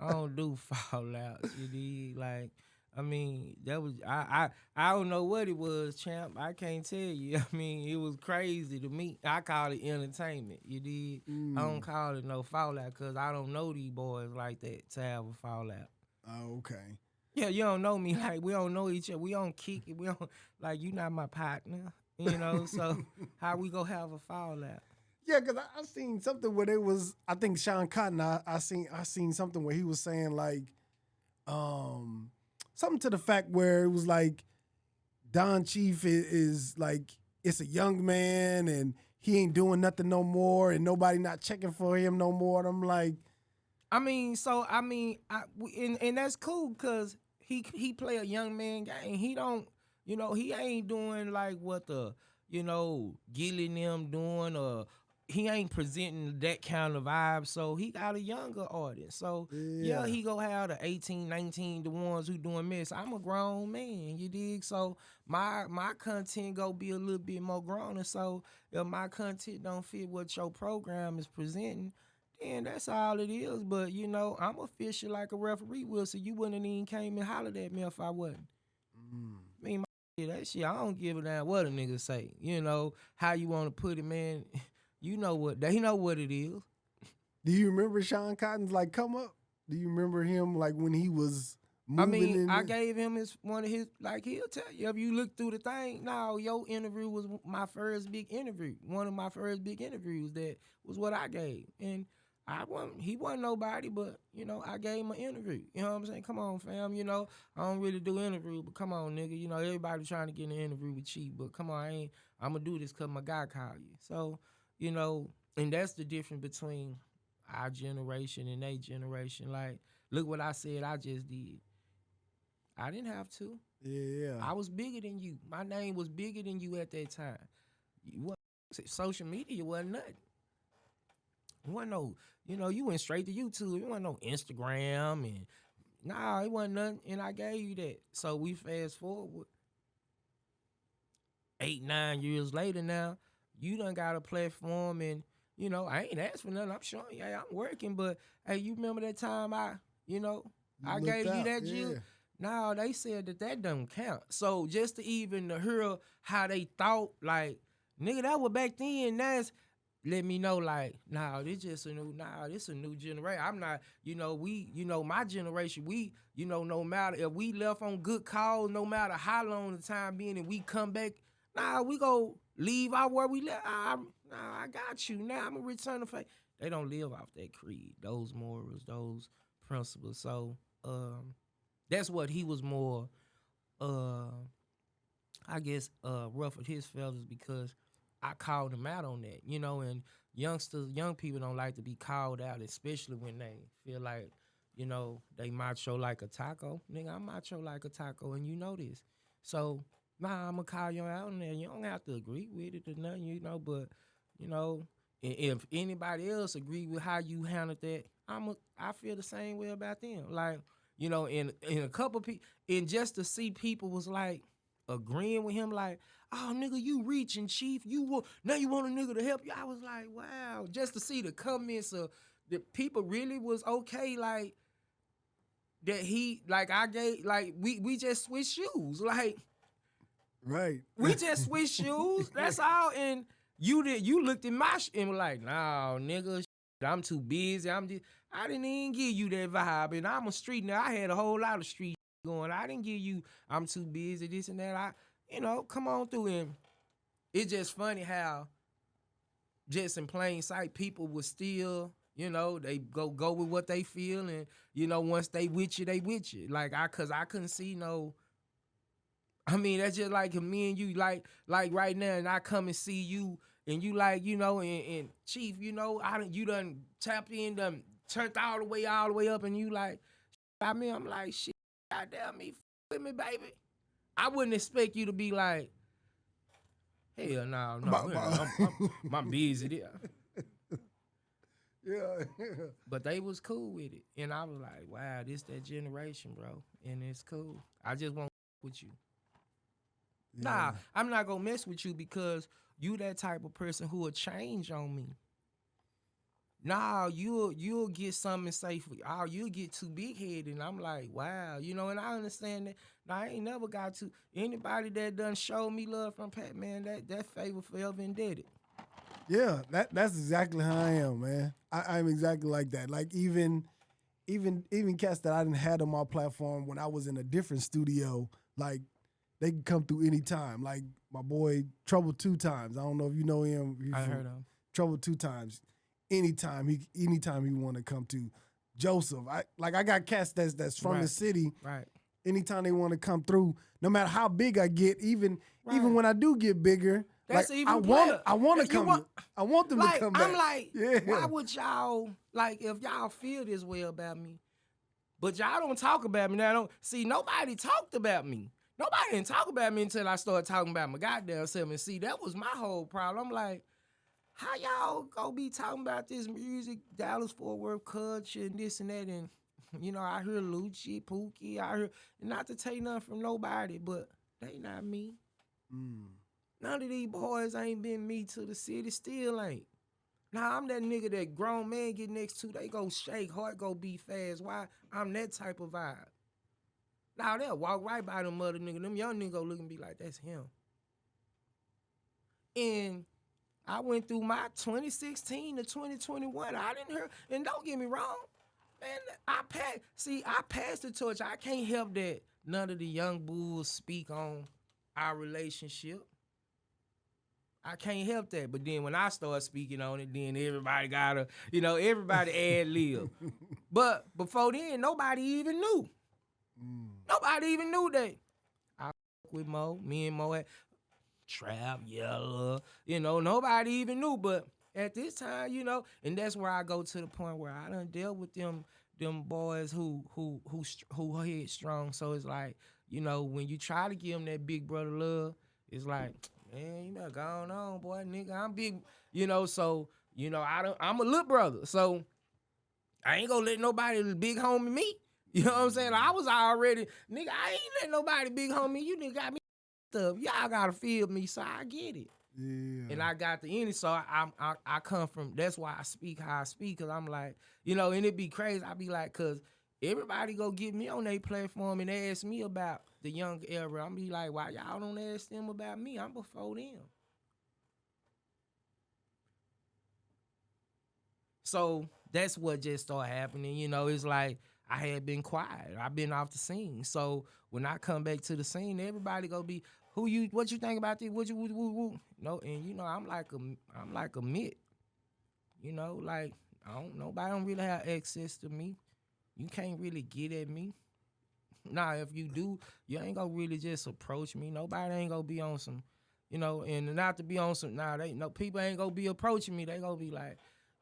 don't do fallouts. You dig? Like, I mean, that was I don't know what it was, champ. I can't tell you. I mean, it was crazy to me. I call it entertainment. You dig? I don't call it no fallout because I don't know these boys like that to have a fallout. Oh, okay. Yeah, you don't know me. Like, we don't know each other. We don't kick it. We don't, like, you not my partner, you know? So how we go have a fallout? Yeah, because I seen something where there was, I think Shawn Cotton, I seen something where he was saying like, something to the fact where it was like, Don Chief is like, it's a young man and he ain't doing nothing no more and nobody not checking for him no more. And I'm like, And that's cool because he play a young man game. He don't, you know, he ain't doing like what the, you know, Gilly and them doing, or he ain't presenting that kind of vibe. So he got a younger audience. So yeah, he go have the 18, 19, the ones who doing mess. I'm a grown man, you dig? So my content go be a little bit more grown. And so if my content don't fit what your program is presenting, and that's all it is. But, you know, I'm official like a referee will, so you wouldn't even came and hollered at me if I wasn't. I mean, that shit, I don't give a damn what a nigga say. You know, how you want to put it, man. You know what, they know what it is. do you remember Shawn Cotton's like come up? Do you remember him like when he was moving I gave him one of his, like, he'll tell you, if you look through the thing, now your interview was my first big interview. One of my first big interviews, that was what I gave. And he wasn't nobody, but, you know, I gave him an interview. You know what I'm saying? Come on, fam. You know, I don't really do interviews, but come on, nigga. You know, everybody trying to get an interview with Chief, but come on, I'm going to do this because my guy called you. So, you know, and that's the difference between our generation and their generation. Like, look what I said I just did. I didn't have to. Yeah. I was bigger than you. My name was bigger than you at that time. Social media wasn't nothing. You wasn't no, you know, you went straight to YouTube. You wasn't no Instagram and Nah, it wasn't nothing, and I gave you that. So we fast forward 8, 9 years later now, you done got a platform and I ain't asked for nothing. I'm showing you, hey, I'm working, but hey, you remember that time You I looked gave you out, that yeah. Jill? No, they said that don't count. So just to even to hear how they thought, like, nigga, that was back then, that's let me know, like, nah, this a new generation. I'm not, my generation, we, no matter if we left on good cause, no matter how long the time being, and we come back, nah, we go leave out where we left. I got you. Now I'm gonna return the favor. They don't live off that creed, those morals, those principles. So that's what he was more uh I guess ruffled his feathers because I called him out on that, and young people don't like to be called out, especially when they feel like, they macho like a taco. Nigga, I'm macho like a taco, and you know this. So, nah, I'm gonna call you out on there. You don't have to agree with it or nothing, but, you know, if anybody else agree with how you handled that, I feel the same way about them. Like, in a couple people, and just to see people was like, agreeing with him, like, oh nigga, you reaching, chief. Now you want a nigga to help you. I was like, wow, just to see the comments of the people really was okay, like that he like I gave like we just switched shoes. Like Right. we just switched shoes. That's all. And you looked at my and were like, nah, nigga, I'm too busy. I didn't even give you that vibe. And I'm a street now. I had a whole lot of street going. I didn't give you I'm too busy, this and that. Come on through. And it's just funny how just in plain sight, people would still, they go with what they feel, and once they with you, they with you. Like cause I couldn't see no. I mean, that's just like me and you, like right now, and I come and see you, and you like, and Chief, you done tapped in, done turned all the way up, and you like, I'm like, shit, goddamn me, with me, baby. I wouldn't expect you to be like, hell no, I'm busy there. Yeah. But they was cool with it, and I was like, wow, this that generation, bro, and it's cool. I just won't with you. Nah, I'm not gonna mess with you because you that type of person who will change on me. Nah, you'll get something and say you'll get too big headed, and I'm like, wow, and I understand that. Now, I ain't never got to anybody that done showed me love from Pat, man. That favor forever indebted. Yeah, that's exactly how I am, man. I'm exactly like that. Like even cats that I didn't had on my platform when I was in a different studio, like they can come through anytime. Like my boy Trouble 2 Times. I don't know if you know him. I heard him. Trouble 2 Times. Anytime he want to come to. Joseph. I got cats that's from the city. Right. Anytime they want to come through, no matter how big I get, even when I do get bigger, that's like even I want to come. I want them to come back. I'm like, yeah. Why would y'all if y'all feel this way about me, but y'all don't talk about me now? Don't see nobody talked about me. Nobody didn't talk about me until I started talking about my goddamn self. And see, that was my whole problem. I'm like, how y'all go be talking about this music, Dallas Fort Worth culture and this and that, and I hear Lucci, Pookie, I hear, not to take nothing from nobody, but they not me. None of these boys ain't been me to the city, still ain't. Nah, I'm that nigga that grown man get next to, they go shake, heart go beat fast. Why? I'm that type of vibe. Now they'll walk right by them mother nigga. Them young nigga go look and be like, that's him. And I went through my 2016 to 2021. I didn't hear, and don't get me wrong, man, I passed the torch. I can't help that none of the young bulls speak on our relationship. I can't help that. But then when I start speaking on it, then everybody gotta, everybody ad lib. But before then, nobody even knew. Nobody even knew that. I with Mo, me and Mo had Trap, Yellow, nobody even knew. But at this time, and that's where I go to the point where I done dealt with them boys who headstrong. So it's like, when you try to give them that big brother love, it's like, man, you better go on, boy, nigga. I'm big, so, I'm a little brother. So I ain't gonna let nobody big homie me. You know what I'm saying? I was already, nigga, I ain't let nobody big homie. You nigga got me stuff. Y'all gotta feel me, so I get it. Yeah. And I got the energy, so I come from, that's why I speak how I speak, because I'm like, you know, and it be crazy. I be like, because everybody go get me on their platform and ask me about the young era. I'm be like, why y'all don't ask them about me? I'm before them. So that's what just started happening. You know, it's like I had been quiet. I've been off the scene. So when I come back to the scene, everybody go be, what you think about this? What you woo? No, and you know, I'm like a myth. You know, like nobody don't really have access to me. You can't really get at me. Nah, if you do, you ain't gonna really just approach me. Nobody ain't gonna be on some, you know, and not to be on some. Nah, people ain't gonna be approaching me. They gonna be like,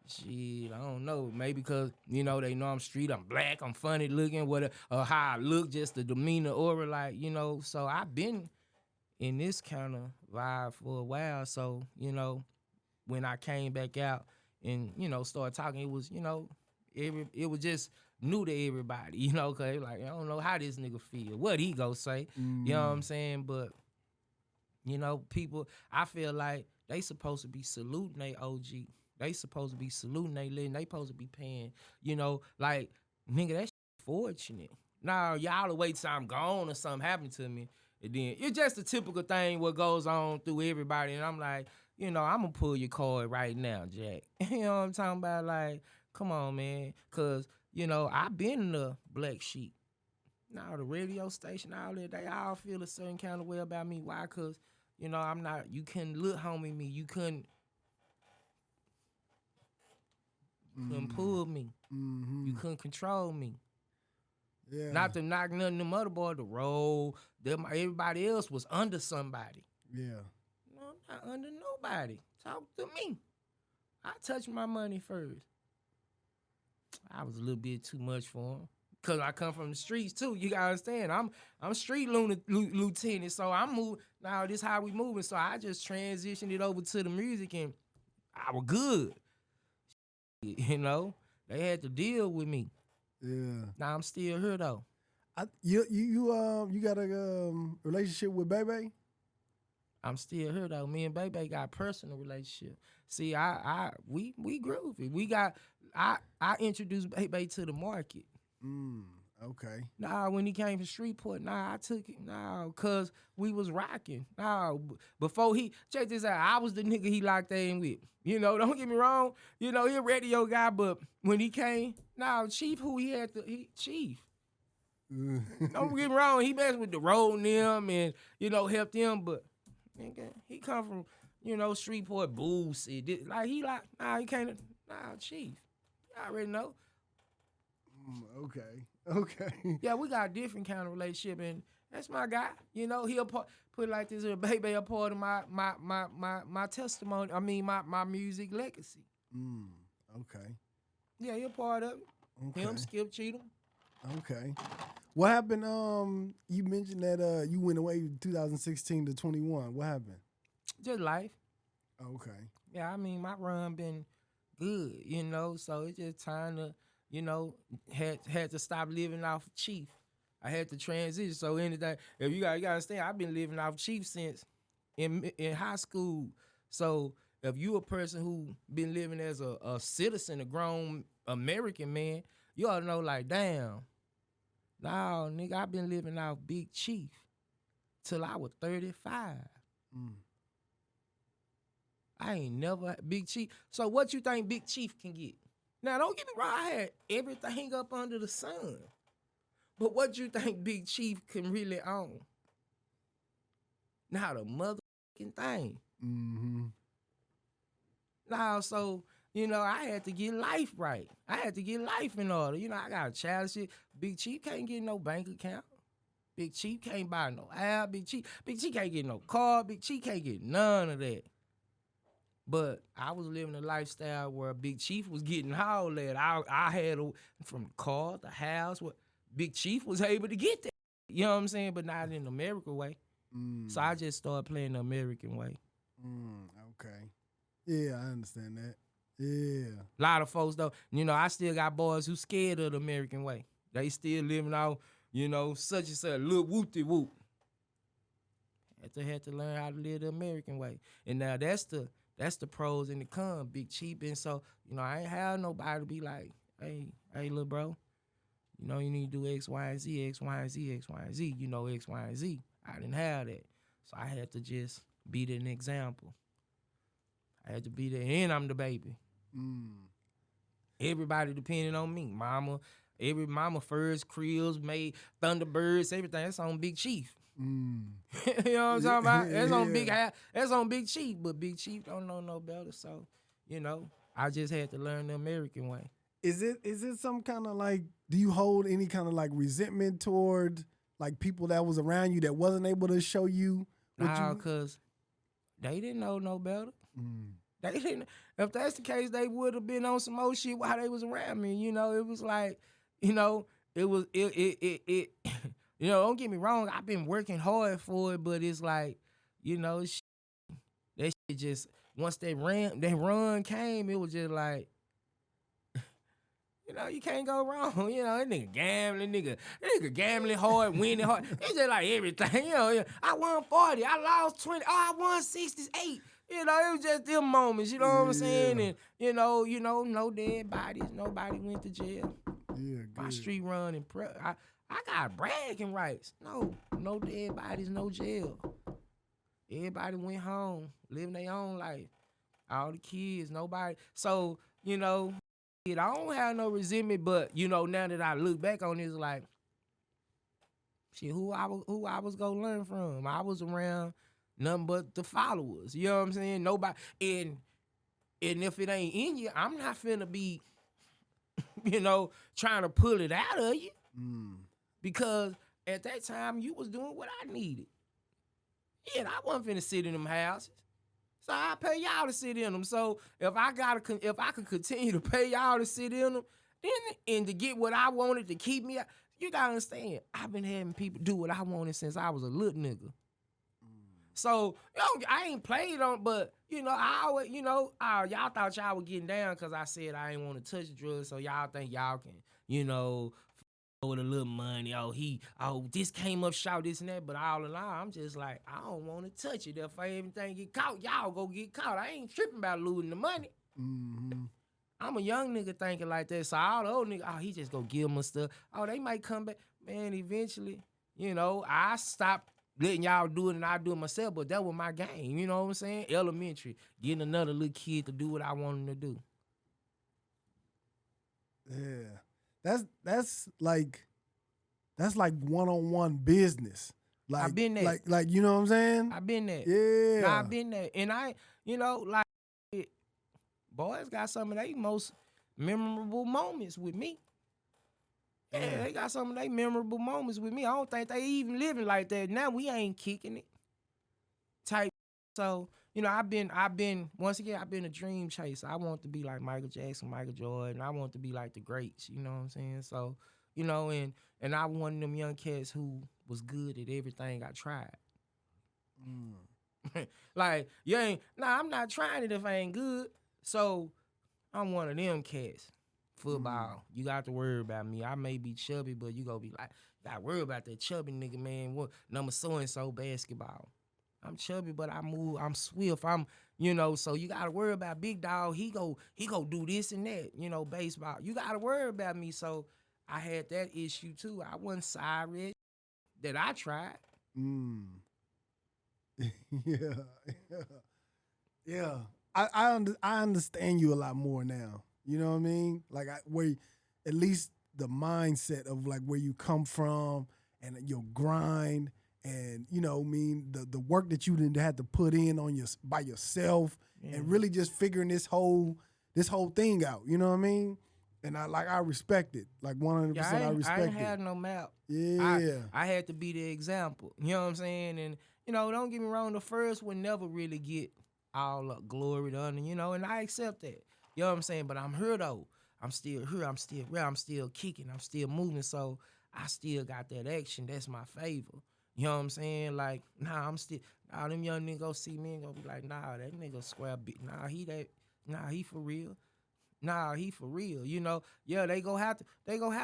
shit, I don't know. Maybe because, you know, they know I'm street, I'm black, I'm funny looking, or how I look, just the demeanor, aura, like, you know. So I've been in this kind of vibe for a while. So, you know, when I came back out and, you know, started talking, it was, you know, it was just new to everybody, you know, because like, I don't know how this nigga feel, what he go say, you know what I'm saying? But, you know, people, I feel like they supposed to be saluting they OG. They supposed to be saluting they living. They supposed to be paying, you know, like, nigga, that shit fortunate. Now, y'all wait till I'm gone or something happened to me. And then it's just a typical thing what goes on through everybody. And I'm like, you know, I'm going to pull your card right now, Jack. You know what I'm talking about? Like, come on, man. Because, you know, I've been the black sheep. Now, the radio station, all that, they all feel a certain kind of way about me. Why? Because, you know, I'm not, you couldn't look homie me. You couldn't pull me. You couldn't control me. Yeah. Not to knock none of them other boys, the road, everybody else was under somebody. Yeah. No, I'm not under nobody. Talk to me. I touch my money first. I was a little bit too much for him. Cause I come from the streets too. You gotta understand. I'm street lieutenant, so I'm moving. Now this how we moving. So I just transitioned it over to the music, and I was good. You know, they had to deal with me. Yeah. Now I'm still here though. You got a relationship with Bebe? I'm still here though. Me and Bebe got a personal relationship. See, we groovy. I introduced Bebe to the market. Okay. Nah, when he came to Shreveport, I took it. Nah, cause we was rocking. Nah, before check this out, I was the nigga he locked in with. You know, don't get me wrong. You know, he a radio guy, but when he came, Chief, who he had Chief. Don't get me wrong, he messed with the road and them and, you know, helped them, but nigga, he come from, you know, Shreveport, Boosie. He can't, Chief. You already know. Okay. Yeah, we got a different kind of relationship, and that's my guy. You know, he'll put it like this: Baby, a part of my testimony. I mean, my music legacy. Okay. Yeah, he a part of it. Okay. Him, Skip Cheatham. Okay. What happened? You mentioned that you went away 2016 to 21. What happened? Just life. Okay. Yeah, I mean, my run been good. You know, so it's just time to. You know, had to stop living off Chief. I had to transition. So anything, if you gotta understand, I've been living off Chief since in high school. So if you a person who been living as a citizen, a grown American man, you ought to know like, damn, nah, nigga, I've been living off Big Chief till I was 35. I ain't never Big Chief. So what you think Big Chief can get? Now, don't get me wrong, I had everything up under the sun. But what you think Big Chief can really own? Not a motherfucking thing. Now, so, you know, I had to get life right. I had to get life in order. You know, I got a child shit. Big Chief can't get no bank account. Big Chief can't buy no house. Big Chief can't get no car. Big Chief can't get none of that. But I was living a lifestyle where Big Chief was getting hauled at. I had from the car, the house. What Big Chief was able to get that. You know what I'm saying? But not in the American way. So I just started playing the American way. Okay. Yeah, I understand that. Yeah. A lot of folks, though, you know, I still got boys who scared of the American way. They still living out, such and such, little whoop-de-whoop. Had to learn how to live the American way. And now that's the pros and the cons, Big Chief. And so, I ain't have nobody to be like, hey, little bro, you need to do X, Y, and Z, X, Y, and Z, X, Y, and Z, X, Y, and Z. I didn't have that. So I had to just be an example. I had to be there, and I'm the baby. Everybody depending on me. Every mama first, Creels, made Thunderbirds, everything. That's on Big Chief. You know what I'm talking about? That's on Big Chief, but Big Chief don't know no better. So, I just had to learn the American way. Is it some kind of like, do you hold any kind of like resentment toward like people that was around you that wasn't able to show you? Nah, because they didn't know no better. They didn't. If that's the case, they would have been on some old shit while they was around me. It was like, it was it. Don't get me wrong. I've been working hard for it, but it's like, that shit just once that run came, it was just like, you can't go wrong. That nigga gambling hard, winning hard. It's just like everything. I won 40, I lost 20, I won 68. It was just them moments, you know what I'm saying? And, no dead bodies. Nobody went to jail. Yeah, good. My street run and I got bragging rights. No dead bodies, no jail. Everybody went home, living their own life. All the kids, nobody. So, I don't have no resentment, but, now that I look back on this, like, shit, who I was gonna learn from? I was around nothing but the followers. You know what I'm saying? Nobody. And if it ain't in you, I'm not finna be, trying to pull it out of you. Because at that time, you was doing what I needed. Yeah, I wasn't finna sit in them houses. So I pay y'all to sit in them. So if I could continue to pay y'all to sit in them, then and to get what I wanted to keep me, you gotta understand, I've been having people do what I wanted since I was a little nigga. So I ain't played on, but I always, y'all thought y'all were getting down because I said I ain't want to touch drugs, so y'all think y'all can, with a little money. This came up short, this and that. But all in all, I'm just like, I don't want to touch it. If everything get caught, y'all go get caught. I ain't tripping about losing the money. I'm a young nigga thinking like that. So all the old niggas, he just go give them stuff. They might come back. Man, eventually, I stopped letting y'all do it and I do it myself. But that was my game. You know what I'm saying? Elementary, getting another little kid to do what I want him to do. Yeah. That's like one-on-one business. Like, I've been there. Like you know what I'm saying? I've been there. Yeah. Nah, I've been there. And boys got some of their most memorable moments with me. Yeah, they got some of their memorable moments with me. I don't think they even living like that. Now we ain't kicking it. Type. So, I've been a dream chaser. I want to be like Michael Jackson, Michael Jordan. I want to be like the greats, you know what I'm saying? So, and I one of them young cats who was good at everything I tried. Like, I'm not trying it if I ain't good. So, I'm one of them cats. Football, you got to worry about me. I may be chubby, but you gonna be like, you gotta worry about that chubby nigga, man. What number so-and-so basketball? I'm chubby, but I move. I'm swift. So you gotta worry about big dog. He go do this and that. Baseball. You gotta worry about me. So I had that issue too. I wasn't sorry that I tried. Yeah. I understand you a lot more now. You know what I mean? Like where at least the mindset of like where you come from and your grind. And the work that you didn't have to put in by yourself, and really just figuring this whole thing out. You know what I mean? And I respect it, like 100%. I respect it. I ain't had no map. Yeah, I had to be the example. You know what I'm saying? And don't get me wrong, the first would never really get all up glory done. And I accept that. You know what I'm saying? But I'm here though. I'm still here. I'm still real. I'm still kicking. I'm still moving. So I still got that action. That's my favor. You know what I'm saying? Like, them young niggas go see me and go be like, that nigga square bit. He for real. Nah, he for real. You know, yeah, they gonna have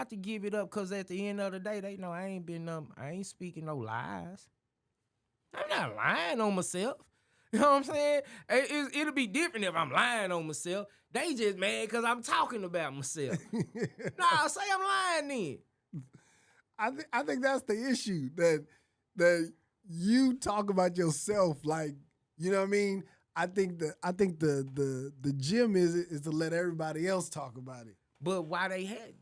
to give it up because at the end of the day, they know I ain't speaking no lies. I'm not lying on myself. You know what I'm saying? It'll be different if I'm lying on myself. They just mad because I'm talking about myself. Nah, say I'm lying then. I think that's the issue that you talk about yourself like, you know what I mean? I think the gym is to let everybody else talk about it. But why they hadn't?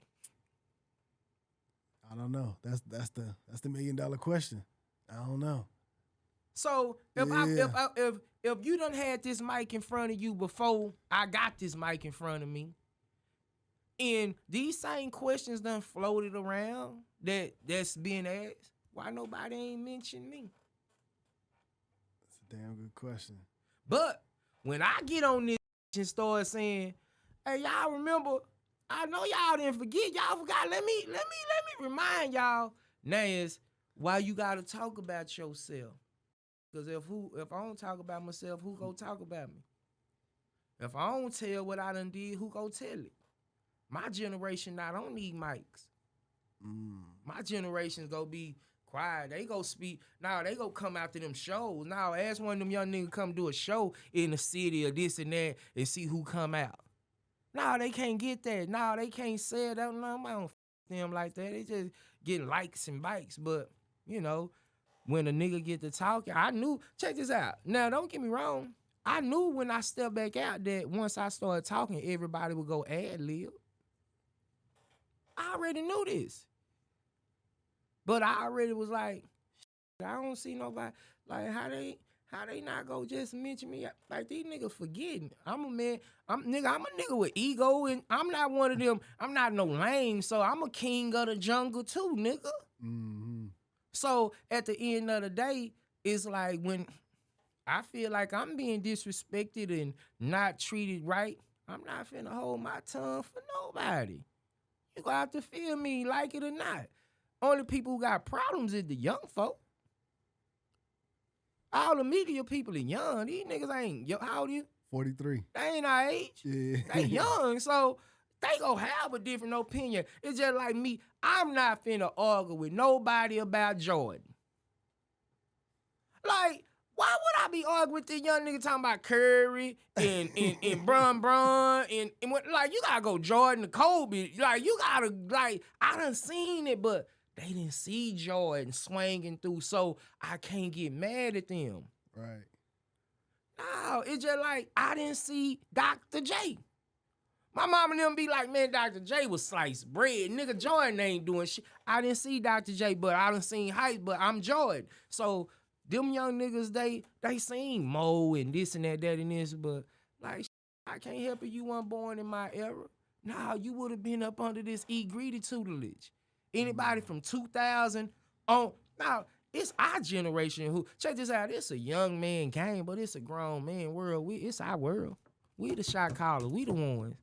I don't know. That's the $1 million question. I don't know. So if you done had this mic in front of you before I got this mic in front of me, and these same questions done floated around that's being asked, why nobody ain't mentioned me? That's a damn good question. But when I get on this and start saying, hey, y'all remember, I know y'all didn't forget, y'all forgot. Let me remind y'all. Now is why you gotta talk about yourself. Because if I don't talk about myself, who go talk about me? If I don't tell what I done did, who go tell it? My generation not don't need mics. My generation's go be quiet. They go speak. Now they go come out to them shows. Now ask one of them young niggas come do a show in the city or this and that and see who come out. Now they can't get that. Now they can't say it. I don't them like that. They just getting likes and bikes. But, you know, when a nigga get to talking, I knew, check this out. Now, don't get me wrong. I knew when I stepped back out that once I started talking, everybody would go ad-lib. I already knew this. But I already was like, I don't see nobody, like, how they not go just mention me? Like, these niggas forgetting. I'm a man, I'm a nigga with ego, and I'm not one of them, I'm not no lame, so I'm a king of the jungle too, nigga. Mm-hmm. So at the end of the day, it's like when I feel like I'm being disrespected and not treated right, I'm not finna hold my tongue for nobody. You gonna have to feel me, like it or not. Only people who got problems is the young folk. All the media people are young. These niggas ain't, how old are you? 43. They ain't our age. Yeah. They young, so they gonna have a different opinion. It's just like me. I'm not finna argue with nobody about Jordan. Like, why would I be arguing with this young nigga talking about Curry and Bron and what, like, you gotta go Jordan to Kobe. Like, you gotta, like, I done seen it, but they didn't see Jordan swinging through, so I can't get mad at them. Right. No, it's just like, I didn't see Dr. J. My mama and them be like, man, Dr. J was sliced bread. Nigga, Jordan ain't doing shit. I didn't see Dr. J, but I done seen hype, but I'm Jordan. So, them young niggas, they seen Mo and this and that and this, but like, I can't help it, you weren't born in my era. Nah, you would have been up under this E. Greedy tutelage. Anybody from 2000 on, now, it's our generation who, check this out, it's a young man game, but it's a grown man world. It's our world. We the shot callers. We the ones.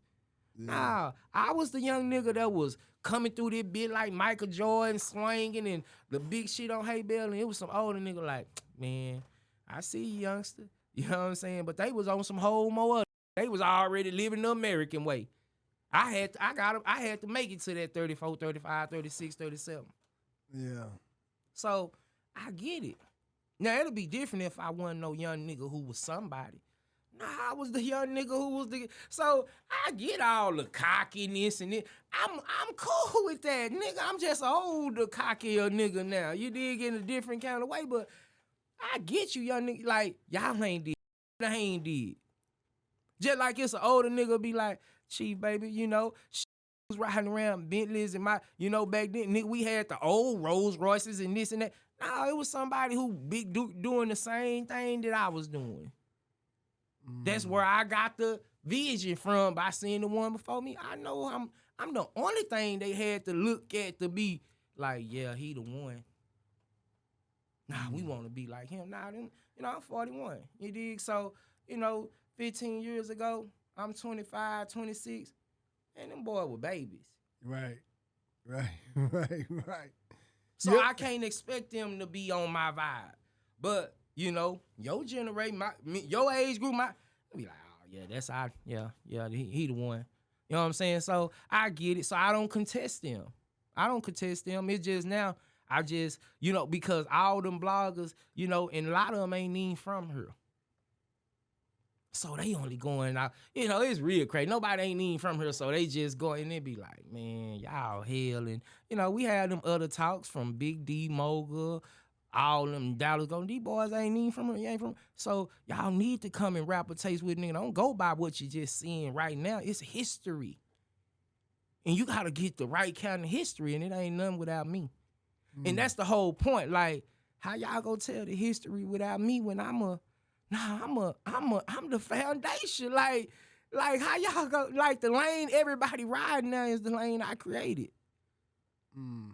Yeah. Nah, I was the young nigga that was coming through this bit like Michael Jordan swinging and the big shit on Hay Bell, and it was some older nigga like, man, I see you, youngster. You know what I'm saying? But they was on some whole more. They was already living the American way. I had to make it to that 34, 35, 36, 37. Yeah. So I get it. Now it'll be different if I wasn't no young nigga who was somebody. Nah, I was the young nigga who was the. So I get all the cockiness and it. I'm cool with that, nigga. I'm just an older, cockier nigga now. You did get in a different kind of way, but I get you, young nigga. Like, y'all ain't did. They ain't did. Just like it's an older nigga be like, Chief, baby, you know, was riding around Bentleys and my, you know, back then, nigga, we had the old Rolls Royces and this and that. No, it was somebody who be doing the same thing that I was doing. That's where I got the vision from by seeing the one before me. I know I'm the only thing they had to look at to be like, yeah, he the one. Nah, we want to be like him. Nah, them, you know, I'm 41. You dig? So, you know, 15 years ago, I'm 25, 26, and them boys were babies. Right. So yep. I can't expect them to be on my vibe. But, you know, your generation, your age group, be like, oh, yeah, that's our, yeah, he the one. You know what I'm saying? So I get it. So I don't contest them. It's just now I just, because all them bloggers, and a lot of them ain't even from here. So they only going out, it's real crazy. Nobody ain't even from here, so they just go and they be like, man, y'all hell. And, we had them other talks from Big D, Moga, all them Dallas going, these boys ain't even from here, you ain't from. So y'all need to come and rap a taste with nigga. Don't go by what you just seeing right now. It's history. And you got to get the right kind of history, and it ain't nothing without me. And that's the whole point. Like, how y'all gonna tell the history without me when I'm the foundation. Like how y'all go, like the lane everybody riding now is the lane I created.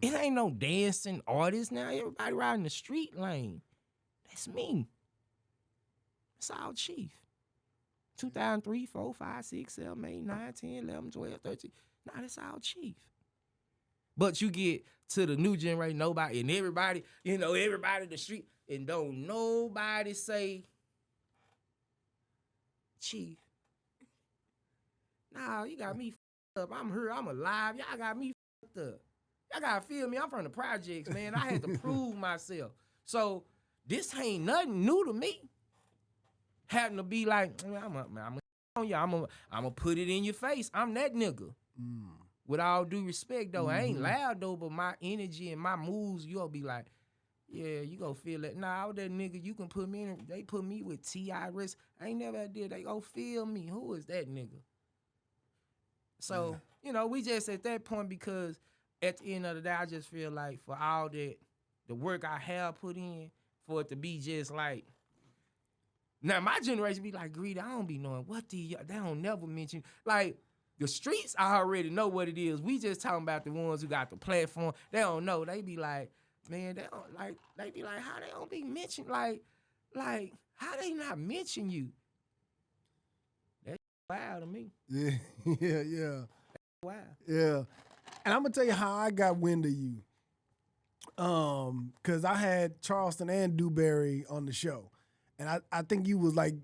It ain't no dancing artist now. Everybody riding the street lane. That's me. It's all Chief. 2003, 4, 5, 6, 7, 8, 9, 10, 11, 12, 13. Nah, that's all Chief. But you get to the new generation, nobody, and everybody, everybody in the street, and don't nobody say, Chief. Nah, you got me up. I'm here. I'm alive. Y'all got me up. Y'all got to feel me. I'm from the projects, man. I had to prove myself. So this ain't nothing new to me. Having to be like, I'm gonna put it in your face. I'm that nigga. With all due respect, though, I ain't loud, though, but my energy and my moves, you'll be like, yeah, you gonna feel that. Nah, I was that nigga, you can put me in, they put me with T.I. Risk. I ain't never did. They go feel me. Who is that nigga? So, we just at that point, because at the end of the day, I just feel like for all that, the work I have put in, for it to be just like, now my generation be like, Greedy, I don't be knowing what they don't never mention. Like, the streets, I already know what it is. We just talking about the ones who got the platform. They don't know. They be like, man, they be like, how they don't be mentioned? Like, how they not mention you? That's wild to me. Yeah. Wow. Yeah. And I'm gonna tell you how I got wind of you. Cause I had Charleston and Dewberry on the show. And I think you was like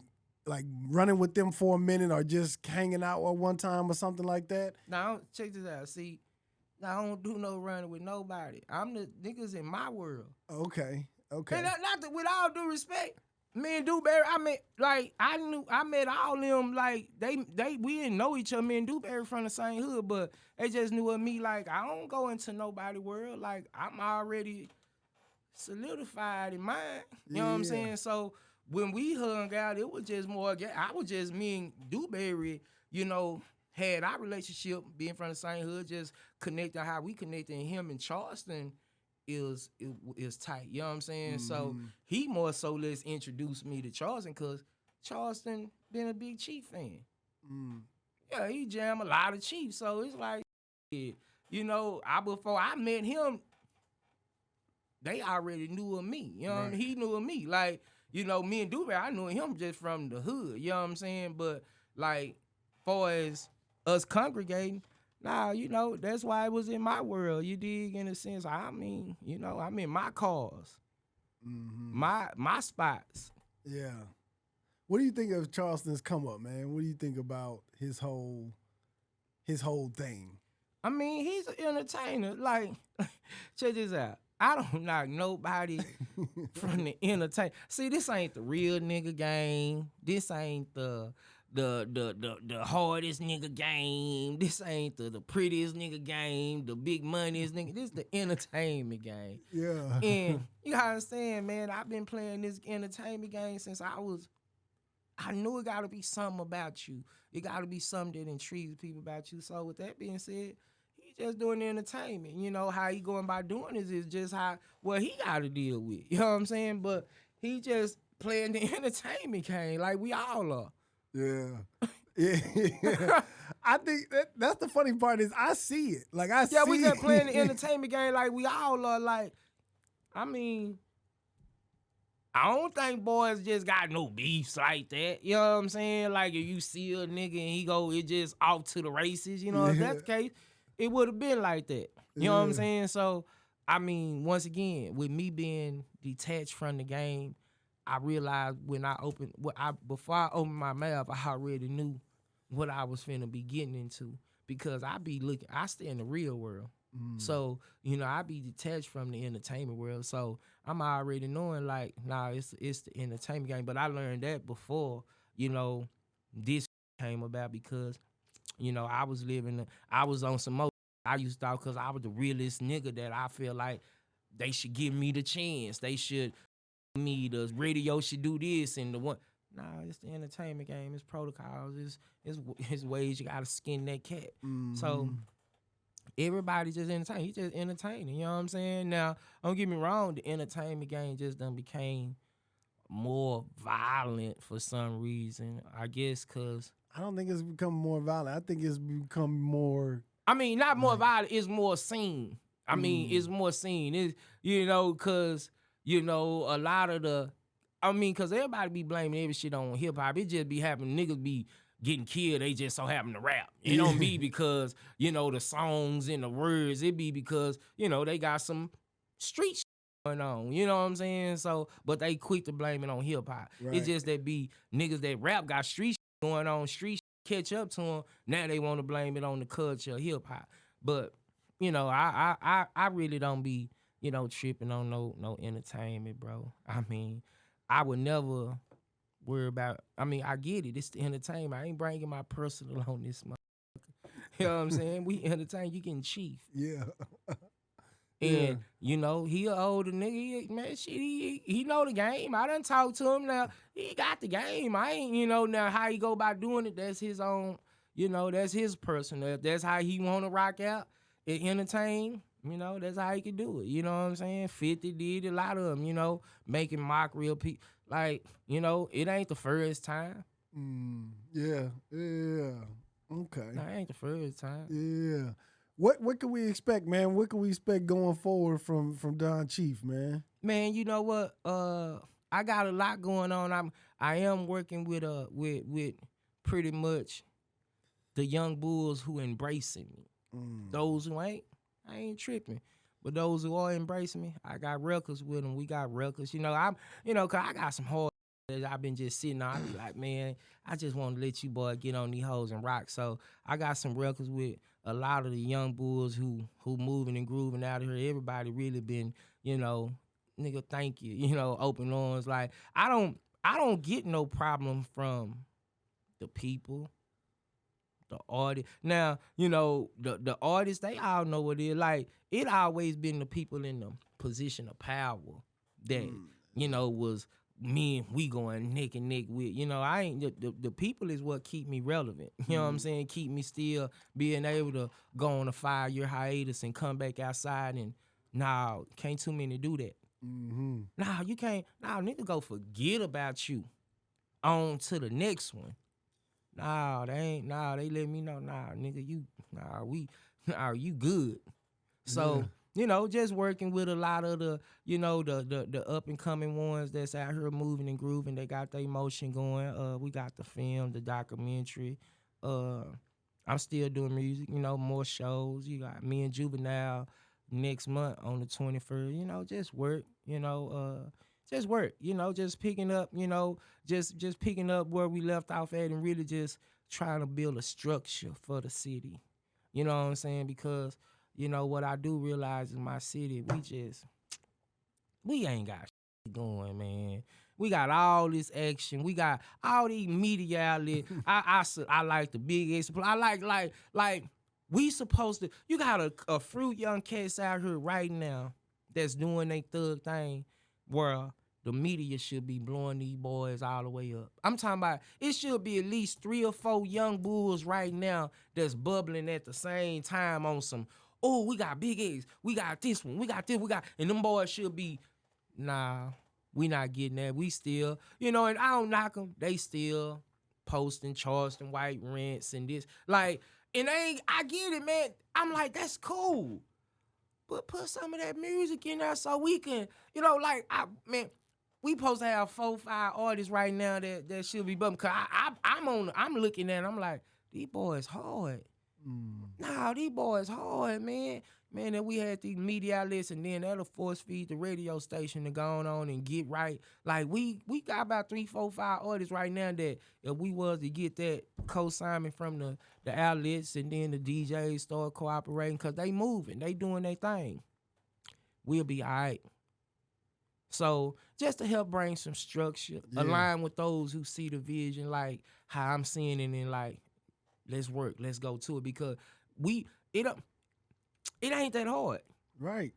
running with them for a minute or just hanging out at one time or something like that. Now, check this out. See, I don't do no running with nobody. I'm the niggas in my world. Okay. And not that, with all due respect, me and Dewberry, I met all them, like, we didn't know each other. Me and Dewberry from the same hood, but they just knew of me. Like, I don't go into nobody's world. Like, I'm already solidified in mine. You know what I'm saying? So when we hung out, it was just more, I was just, me and Dewberry, had our relationship, being from the same hood, just connecting how we connected. And him in Charleston is tight. You know what I'm saying? So he more so let's introduce me to Charleston, because Charleston been a big Chief fan. Yeah, he jam a lot of Chiefs. So it's like, before I met him, they already knew of me. You know what I mean? He knew of me. Like, me and Dewberry, I knew him just from the hood. You know what I'm saying? But, like, far as us congregating, that's why it was in my world. You dig, in a sense. I mean, I'm in my cause. My spots. Yeah. What do you think of Charleston's come up, man? What do you think about his whole thing? I mean, he's an entertainer. Like, check this out. I don't knock nobody from the entertainment. See, this ain't the real nigga game. This ain't the hardest nigga game. This ain't the prettiest nigga game, the big moneyest nigga. This is the entertainment game. Yeah. And you gotta understand, man, I've been playing this entertainment game since I knew it gotta be something about you. It gotta be something that intrigues people about you. So with that being said, he just doing the entertainment. How he going by doing this is just what he gotta deal with. You know what I'm saying? But he just playing the entertainment game like we all are. Yeah. Yeah. I think that's the funny part is I see it. Like, I see Yeah, we just playing the entertainment game like we all are. Like, I mean, I don't think boys just got no beefs like that. You know what I'm saying? Like, if you see a nigga and it just off to the races, if that's the case, it would have been like that. You know what I'm saying? So, I mean, once again, with me being detached from the game, I realized before I opened my mouth, I already knew what I was finna be getting into. because I stay in the real world. So, I be detached from the entertainment world. So I'm already knowing like, nah, it's the entertainment game. But I learned that before, this came about because, I was on some more. I used to thought because I was the realest nigga that I feel like they should give me the chance. They should the radio should do this and the one. Nah, it's the entertainment game. It's protocols. It's ways you gotta skin that cat. So everybody just entertaining. He just entertaining. You know what I'm saying? Now, don't get me wrong. The entertainment game just done became more violent for some reason. I guess because I don't think it's become more violent. I think it's become more. I mean, not more violent. It's more seen. I mean, it's more seen. It's because a lot of the. I mean, because everybody be blaming every shit on hip hop. It just be happening. Niggas be getting killed. They just so happen to rap. It don't be because, the songs and the words. It be because, they got some street shit going on. You know what I'm saying? So, but they quick to blame it on hip hop. Right. It's just that be niggas that rap got street shit going on. Street shit catch up to them. Now they want to blame it on the culture of hip hop. But, I really don't be, tripping on no entertainment, bro. I mean, I would never worry about. I mean, I get it. It's the entertainment. I ain't bringing my personal on this motherfucker. You know what I'm saying? We entertain. You getting chief. Yeah. And he an older nigga. He know the game. I done talked to him now. He got the game. I ain't now how he go about doing it. That's his own. That's his personal. If that's how he want to rock out and entertain. That's how he can do it. You know what I'm saying? 50 did a lot of them, making mockery of people. Like, it ain't the first time. Yeah. Okay. No, it ain't the first time. Yeah. What can we expect, man? What can we expect going forward from Don Chief, man? Man, you know what? I got a lot going on. I am working with pretty much the young bulls who embracing me. Those who ain't, I ain't tripping. But those who are embracing me, I got records with them. We got records. Cause I got some hard that I've been just sitting on. I be like, man, I just want to let you boy get on these hoes and rock. So I got some records with a lot of the young bulls who moving and grooving out here. Everybody really been, nigga, thank you. Open arms. Like I don't get no problem from the people. The artist. Now, the artists, they all know what it is. Like, it always been the people in the position of power that, was me and we going neck and neck with. I ain't the people is what keep me relevant. You know what I'm saying? Keep me still being able to go on a 5-year hiatus and come back outside and can't too many do that. You can't. Nigga go forget about you. On to the next one. They ain't. They let me know. Nigga, you good. So, just working with a lot of the, the up and coming ones that's out here moving and grooving. They got their motion going. We got the film, the documentary. I'm still doing music. More shows. You got me and Juvenile next month on the 21st. Just work. Just work, just picking up, just picking up where we left off at and really just trying to build a structure for the city. You know what I'm saying? Because, what I do realize in my city, we ain't got shit going, man. We got all this action. We got all these media outlets. I like the big explode. I like we supposed to, you got a few young cats out here right now that's doing their thug thing where the media should be blowing these boys all the way up. I'm talking about it should be at least 3 or 4 young bulls right now that's bubbling at the same time on some, we got big eggs, we got this one, we got this, and them boys should be, we not getting that. We still, and I don't knock them, they still posting Charleston White rents and this. Like, and I get it, man. I'm like, that's cool. But put some of that music in there so we can, we supposed to have 4, 5 artists right now that should be bumping. Cause I'm looking at it, I'm like, these boys hard. Nah, these boys hard, man. Man, and we had these media outlets, and then that'll force feed the radio station to go on and get right. Like we got about 3, 4, 5 artists right now that if we was to get that co-signing from the outlets, and then the DJs start cooperating, cause they moving, they doing their thing, we'll be all right. So just to help bring some structure, align with those who see the vision, like how I'm seeing it, and like, let's work, let's go to it, because it ain't that hard. Right.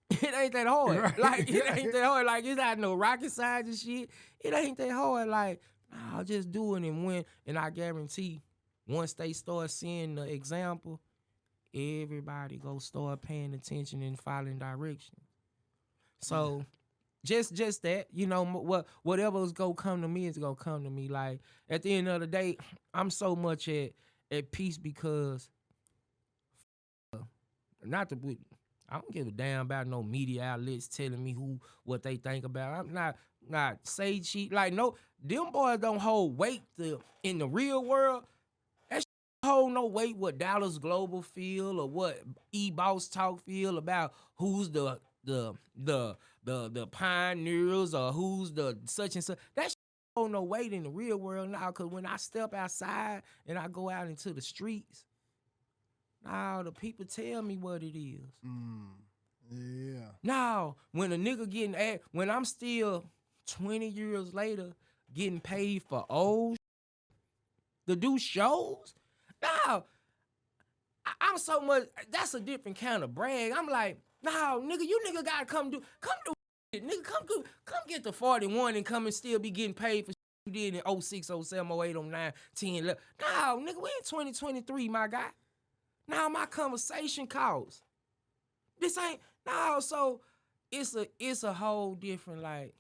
It ain't that hard. Right. Like, it ain't that hard. Like, it's not no rocket science and shit. It ain't that hard. Like, I'll just do it, and I guarantee once they start seeing the example, everybody go start paying attention and following direction. So just that, whatever's gonna come to me is gonna come to me. Like, at the end of the day, I'm so much at peace, because I don't give a damn about no media outlets telling me what they think about. I'm not say cheat. Like, no, them boys don't hold weight in the real world. That shit don't hold no weight what Dallas Global feel, or what E-Boss Talk feel about who's the pioneers, or who's the such and such. That shit don't hold no weight in the real world now, because when I step outside and I go out into the streets, now the people tell me what it is. Yeah. Now, when a nigga when I'm still 20 years later getting paid for to do shows, now I'm so much, that's a different kind of brag. I'm like, no, nigga, you nigga gotta come do it. Nigga, come get the 41 and come and still be getting paid for you did in 06, 07, 08, 09, 10, 11. No, nigga, we in 2023, my guy. Now my conversation costs. This ain't so it's a whole different, like,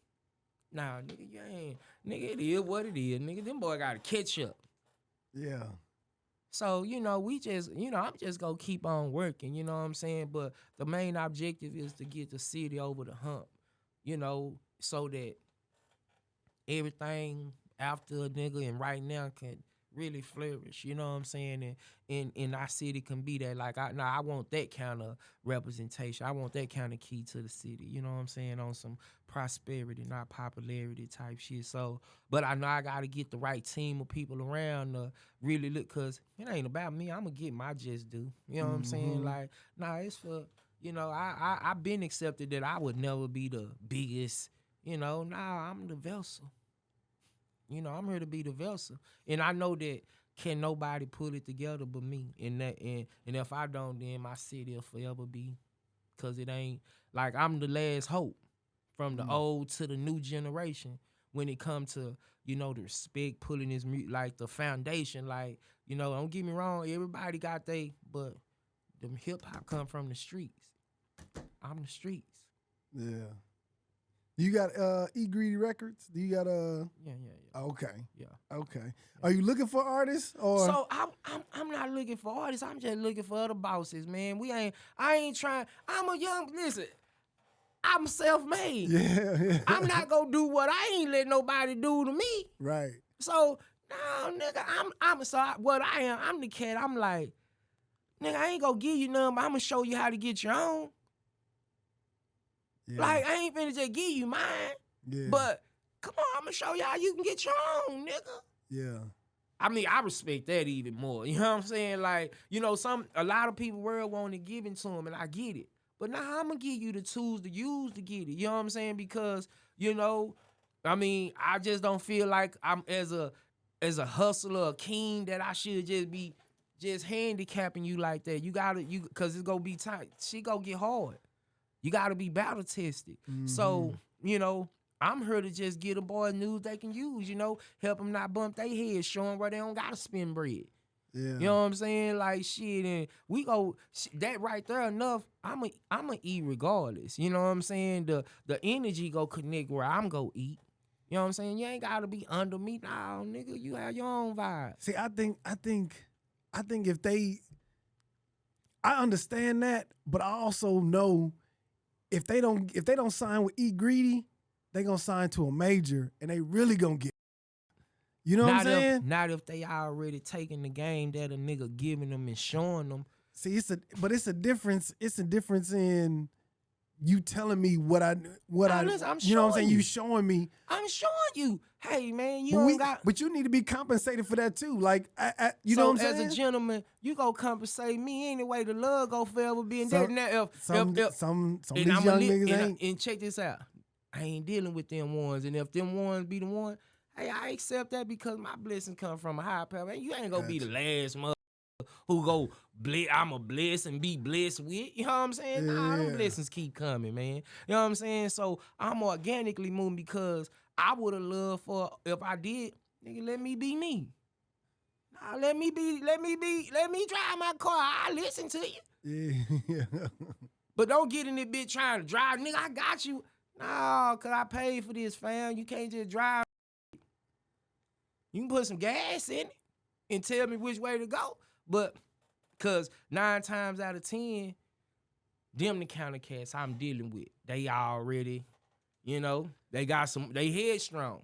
nah, nigga, you ain't, nigga, it is what it is, nigga. Them boy gotta catch up. Yeah. So, we just, I'm just gonna keep on working, you know what I'm saying? But the main objective is to get the city over the hump, so that everything after a nigga and right now can really flourish, you know what I'm saying? And our city can be that. Like, I want that kind of representation. I want that kind of key to the city, you know what I'm saying? On some prosperity, not popularity type shit. So, but I know I got to get the right team of people around to really look, because it ain't about me. I'm going to get my just due. You know what I'm saying? Like, it's for, I've been accepted that I would never be the biggest, I'm the vessel. I'm here to be the vessel, and I know that can nobody put it together but me. And if I don't, then my city will forever be, because it ain't like I'm the last hope from the old to the new generation when it comes to the respect, pulling this like the foundation. Like, don't get me wrong, everybody got but them hip hop come from the streets. I'm the streets. Yeah. You got E Greedy Records? Do you got Yeah. Okay. Yeah. Okay. Are you looking for artists or? So I'm not looking for artists. I'm just looking for other bosses, man. I ain't trying. Listen, I'm self-made. Yeah. I'm not gonna do what I ain't let nobody do to me. Right. So no, nigga, I'm the cat. I'm like, nigga, I ain't gonna give you none, but I'm gonna show you how to get your own. Yeah. Like, I ain't finna just give you mine. Yeah. But come on, I'm gonna show you how you can get your own, nigga. Yeah. I mean, I respect that even more. You know what I'm saying? Like, a lot of people want to give it to them, and I get it. But now I'm gonna give you the tools to use to get it. You know what I'm saying? Because, I just don't feel like I'm as a hustler, a king, that I should just be just handicapping you like that. Cause it's gonna be tight. Shit gonna get hard. You gotta be battle tested. So, I'm here to just get a boy news they can use, help them not bump their head, show them where they don't gotta spend bread. Yeah. You know what I'm saying? Like, shit, and we go, that right there enough, I'm a eat regardless. You know what I'm saying? The energy go connect where I'm go eat. You know what I'm saying? You ain't gotta be under me. No, nigga, you have your own vibe. See, I think I understand that, but I also know if they don't sign with E Greedy, they gonna sign to a major and they really gonna get. You know what I'm saying? Not if they already taking the game that a nigga giving them and showing them. See, it's a difference. It's a difference in you telling me listen, I'm you know what I'm saying? showing You showing me. I'm showing you. Hey man, But you need to be compensated for that too. Like you so know what I'm saying? as a gentleman, you go compensate me anyway. The love go forever being there. Now Some of these young niggas ain't. And check this out. I ain't dealing with them ones. And if them ones be the one, hey, I accept that because my blessing come from a higher power. Man, you ain't gonna be the last mother who go I'ma bless and be blessed with. You know what I'm saying? Nah, them blessings keep coming, man. You know what I'm saying? So I'm organically moving because I would have loved for if I did, nigga, let me be me. Nah, let me drive my car. I listen to you. Yeah. But don't get in it bitch trying to drive. Nigga, I got you. No, cause I paid for this, fam. You can't just drive. You can put some gas in it and tell me which way to go. But cause 9 times out of 10, them the kind of cats I'm dealing with. They already, they headstrong.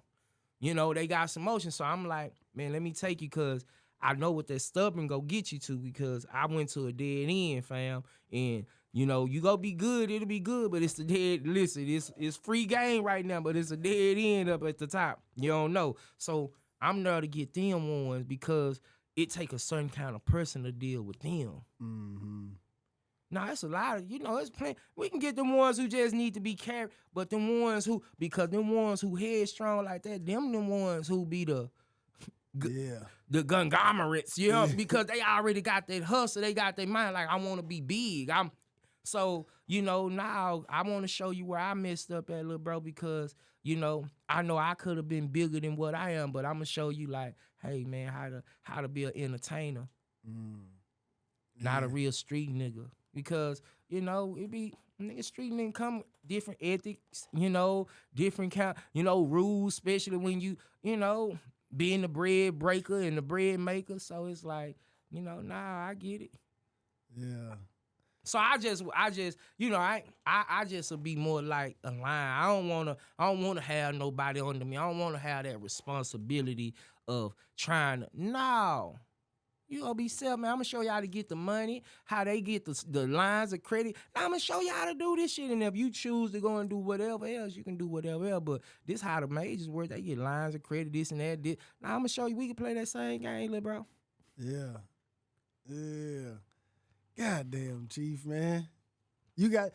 They got some motion. So I'm like, man, let me take you cause I know what that stubborn go get you to because I went to a dead end, fam. And you go be good, it'll be good, but it's the dead. Listen, it's free game right now, but it's a dead end up at the top. You don't know. So I'm there to get them ones because it take a certain kind of person to deal with them. Mm-hmm. Now, it's a lot of, it's plenty. We can get them ones who just need to be carried, but them ones who headstrong like that, them ones who be the conglomerates, because they already got that hustle, they got their mind like, I want to be big. Now I want to show you where I messed up at, little bro, because, I know I could have been bigger than what I am, but I'm going to show you like, hey, man, how to be an entertainer, not a real street nigga. Because, it be, nigga, street nigga come different ethics, different kind, rules, especially when you, being the bread breaker and the bread maker. So it's like, I get it. Yeah. So I just will be more like a line. I don't wanna have nobody under me. I don't wanna have that responsibility of trying to. No. You gonna be self, man. I'm gonna show y'all how to get the money, how they get the lines of credit. Now I'm gonna show y'all how to do this shit. And if you choose to go and do whatever else, you can do whatever else. But this how the majors work. They get lines of credit, this and that. Now I'm gonna show you we can play that same game, little bro. Yeah. Goddamn, Chief, man. You got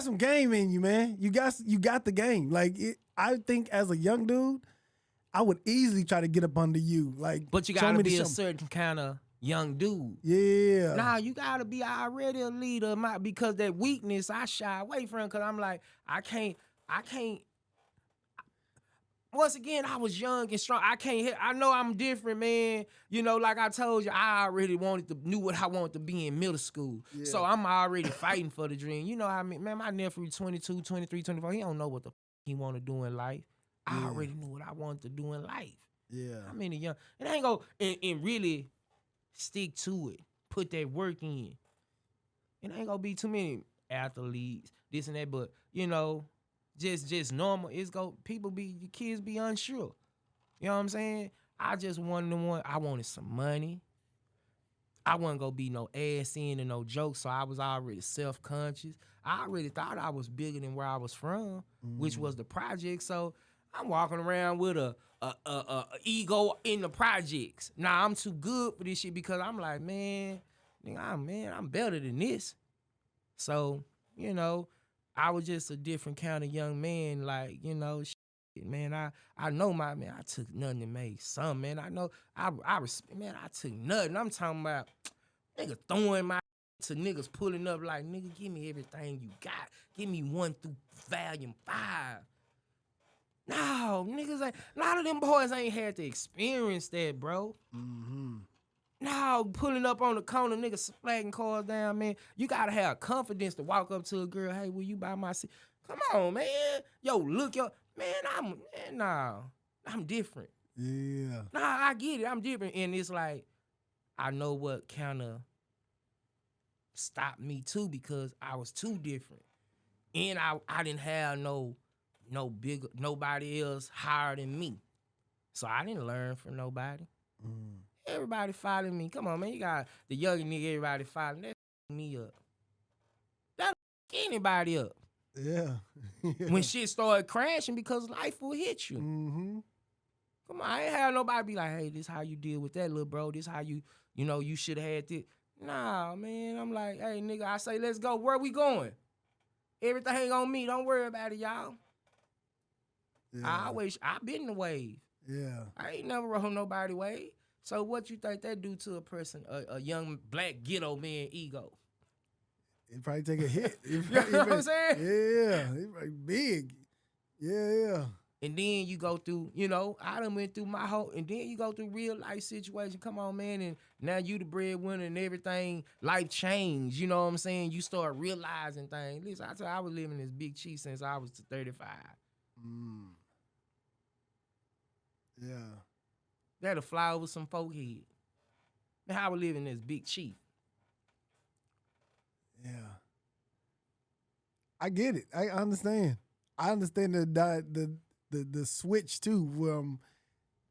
some game in you, man. You got the game. Like I think as a young dude, I would easily try to get up under you. Like, but you gotta be a certain kind of young dude. Yeah. Nah, you gotta be already a leader. Because that weakness I shy away from. Cause I'm like, I can't. Once again, I was young and strong. I can't hit. I know I'm different, man. Like I told you, I already knew what I wanted to be in middle school. Yeah. So I'm already fighting for the dream. I mean, man, my nephew 22, 23, 24, he don't know what the he want to do in life. I already knew what I wanted to do in life. Yeah. I mean, young. And I ain't go and really stick to it. Put that work in. And ain't gonna be too many athletes, this and that, but, just normal. Your kids be unsure. You know what I'm saying? I just I wanted some money. I wasn't gonna be no ass in and no joke, so I was already self-conscious. I already thought I was bigger than where I was from, which was the project. So I'm walking around with a ego in the projects. Nah, I'm too good for this shit because I'm like, man, I'm better than this. So, I was just a different kind of young man, like, shit, man, I know I took nothing and made some, man. I know, I took nothing. I'm talking about nigga throwing my to niggas pulling up like, nigga, give me everything you got. Give me 1 through volume 5. No, niggas ain't, a lot of them boys ain't had to experience that, bro. Mm-hmm. No, pulling up on the corner, niggas flagging cars down, man. You gotta have confidence to walk up to a girl, hey, will you buy my seat? Come on, man. Yo, look, I'm different. Yeah. Nah, I get it, I'm different. And it's like, I know what kind of stopped me too because I was too different. And I didn't have no bigger, nobody else higher than me. So I didn't learn from nobody. Everybody following me. Come on, man. You got the young nigga, everybody following. That me up. That anybody up. Yeah. When shit started crashing because life will hit you. Mm-hmm. Come on, I ain't have nobody be like, hey, this how you deal with that, little bro. This how you should have had this. Nah, man. I'm like, hey, nigga, I say, let's go. Where we going? Everything on me. Don't worry about it, y'all. Yeah. I been in the wave. Yeah. I ain't never rode nobody wave. So what you think that do to a person, a young black ghetto man ego? It probably take a hit. You know what I'm saying? Yeah. It probably big. Yeah. And then you go through, I done went through my whole, and then you go through real life situation. Come on, man, and now you the breadwinner and everything, life changed. You know what I'm saying? You start realizing things. Listen, I tell you, I was living this big chief since I was 35. Yeah. That'll fly over some folk head. Man, I was living this big chief. Yeah. I get it. I understand. I understand the switch too, from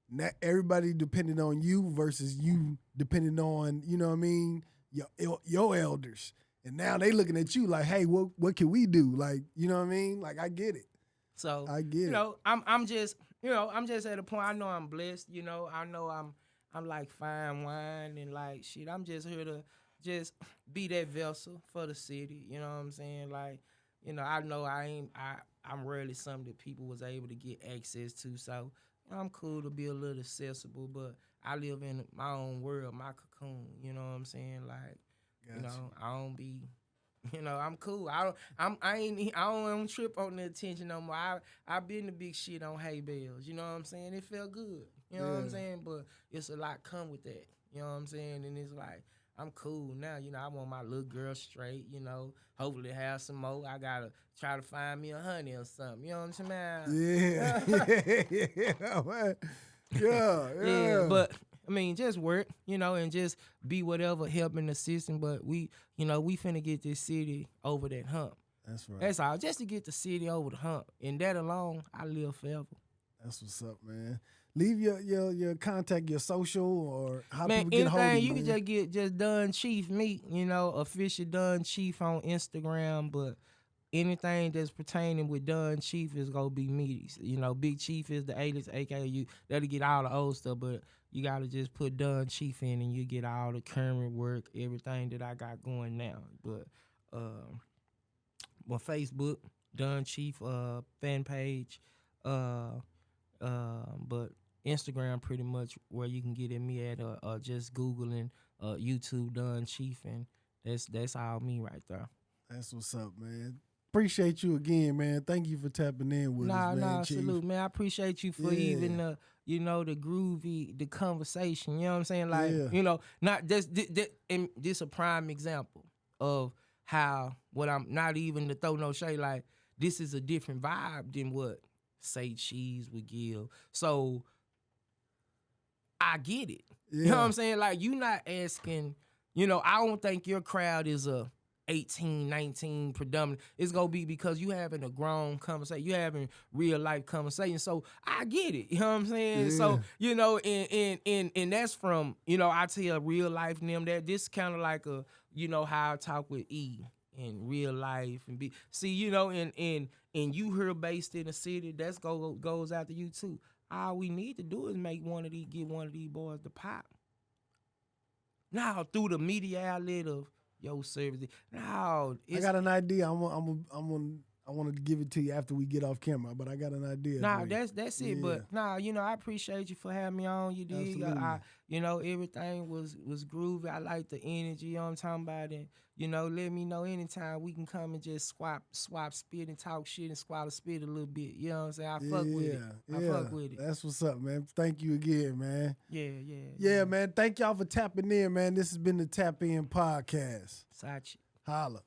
not everybody depending on you versus you depending on, you know what I mean, your elders. And now they looking at you like, hey, what can we do? Like, you know what I mean? Like, I get it. So I get it. I'm just at a point. I know I'm blessed. I know I'm like fine wine and like shit. I'm just here to just be that vessel for the city. You know what I'm saying? Like, I know I'm rarely something that people was able to get access to. So I'm cool to be a little accessible, but I live in my own world, my cocoon. You know what I'm saying? Like, Gotcha. I don't be. I'm cool. I don't trip on the attention no more. I been the big shit on hay bales. You know what I'm saying? It felt good. You know what I'm saying? But it's a lot come with that. You know what I'm saying? And it's like, I'm cool now. I want my little girl straight. Hopefully have some more. I gotta try to find me a honey or something. You know what I'm saying? Yeah. But I mean, just work, and just be whatever helping assisting. But we finna get this city over that hump. That's right. That's all. Just to get the city over the hump. And that alone, I live forever. That's what's up, man. Leave your contact, your social, or how man, people get hold of you. You can just Dun Chief me, official Dun Chief on Instagram, but anything that's pertaining with Dun Chief is gonna be me. Big Chief is the alias, aka that'll get all the old stuff, but you gotta just put Dun Chief in and you get all the current work, everything that I got going now. But my Facebook, Dun Chief fan page, but Instagram pretty much where you can get at me at, just Googling YouTube Dun Chief, and that's all me right there. That's what's up, man. Appreciate you again, man. Thank you for tapping in with us, man. Chief. Salute, man. I appreciate you for even the groovy, the conversation. You know what I'm saying? Like, not this a prime example of how what I'm not even to throw no shade. Like, this is a different vibe than what Say Cheese would give. So I get it. You know what I'm saying? Like, you not asking, I don't think your crowd is a 18, 19 predominant. It's gonna be because you having a grown conversation, you having real life conversation. So I get it. You know what I'm saying? Yeah. So, and that's from, I tell real life them that this kind of like a, how I talk with E in real life and and you here based in the city, that's goes out to you too. All we need to do is get one of these boys to pop. Now through the media outlet of your service. No, I got an idea. I want to give it to you after we get off camera, but I got an idea. That's it. But I appreciate you for having me on. You did. Everything was groovy. I like the energy. You know what I'm talking about? And let me know anytime we can come and just swap spit and talk shit and squat spit a little bit. You know what I'm saying? I fuck with it. I fuck with it. That's what's up, man. Thank you again, man. Yeah, man. Thank y'all for tapping in, man. This has been the Tap In Podcast. Sachi. Holla.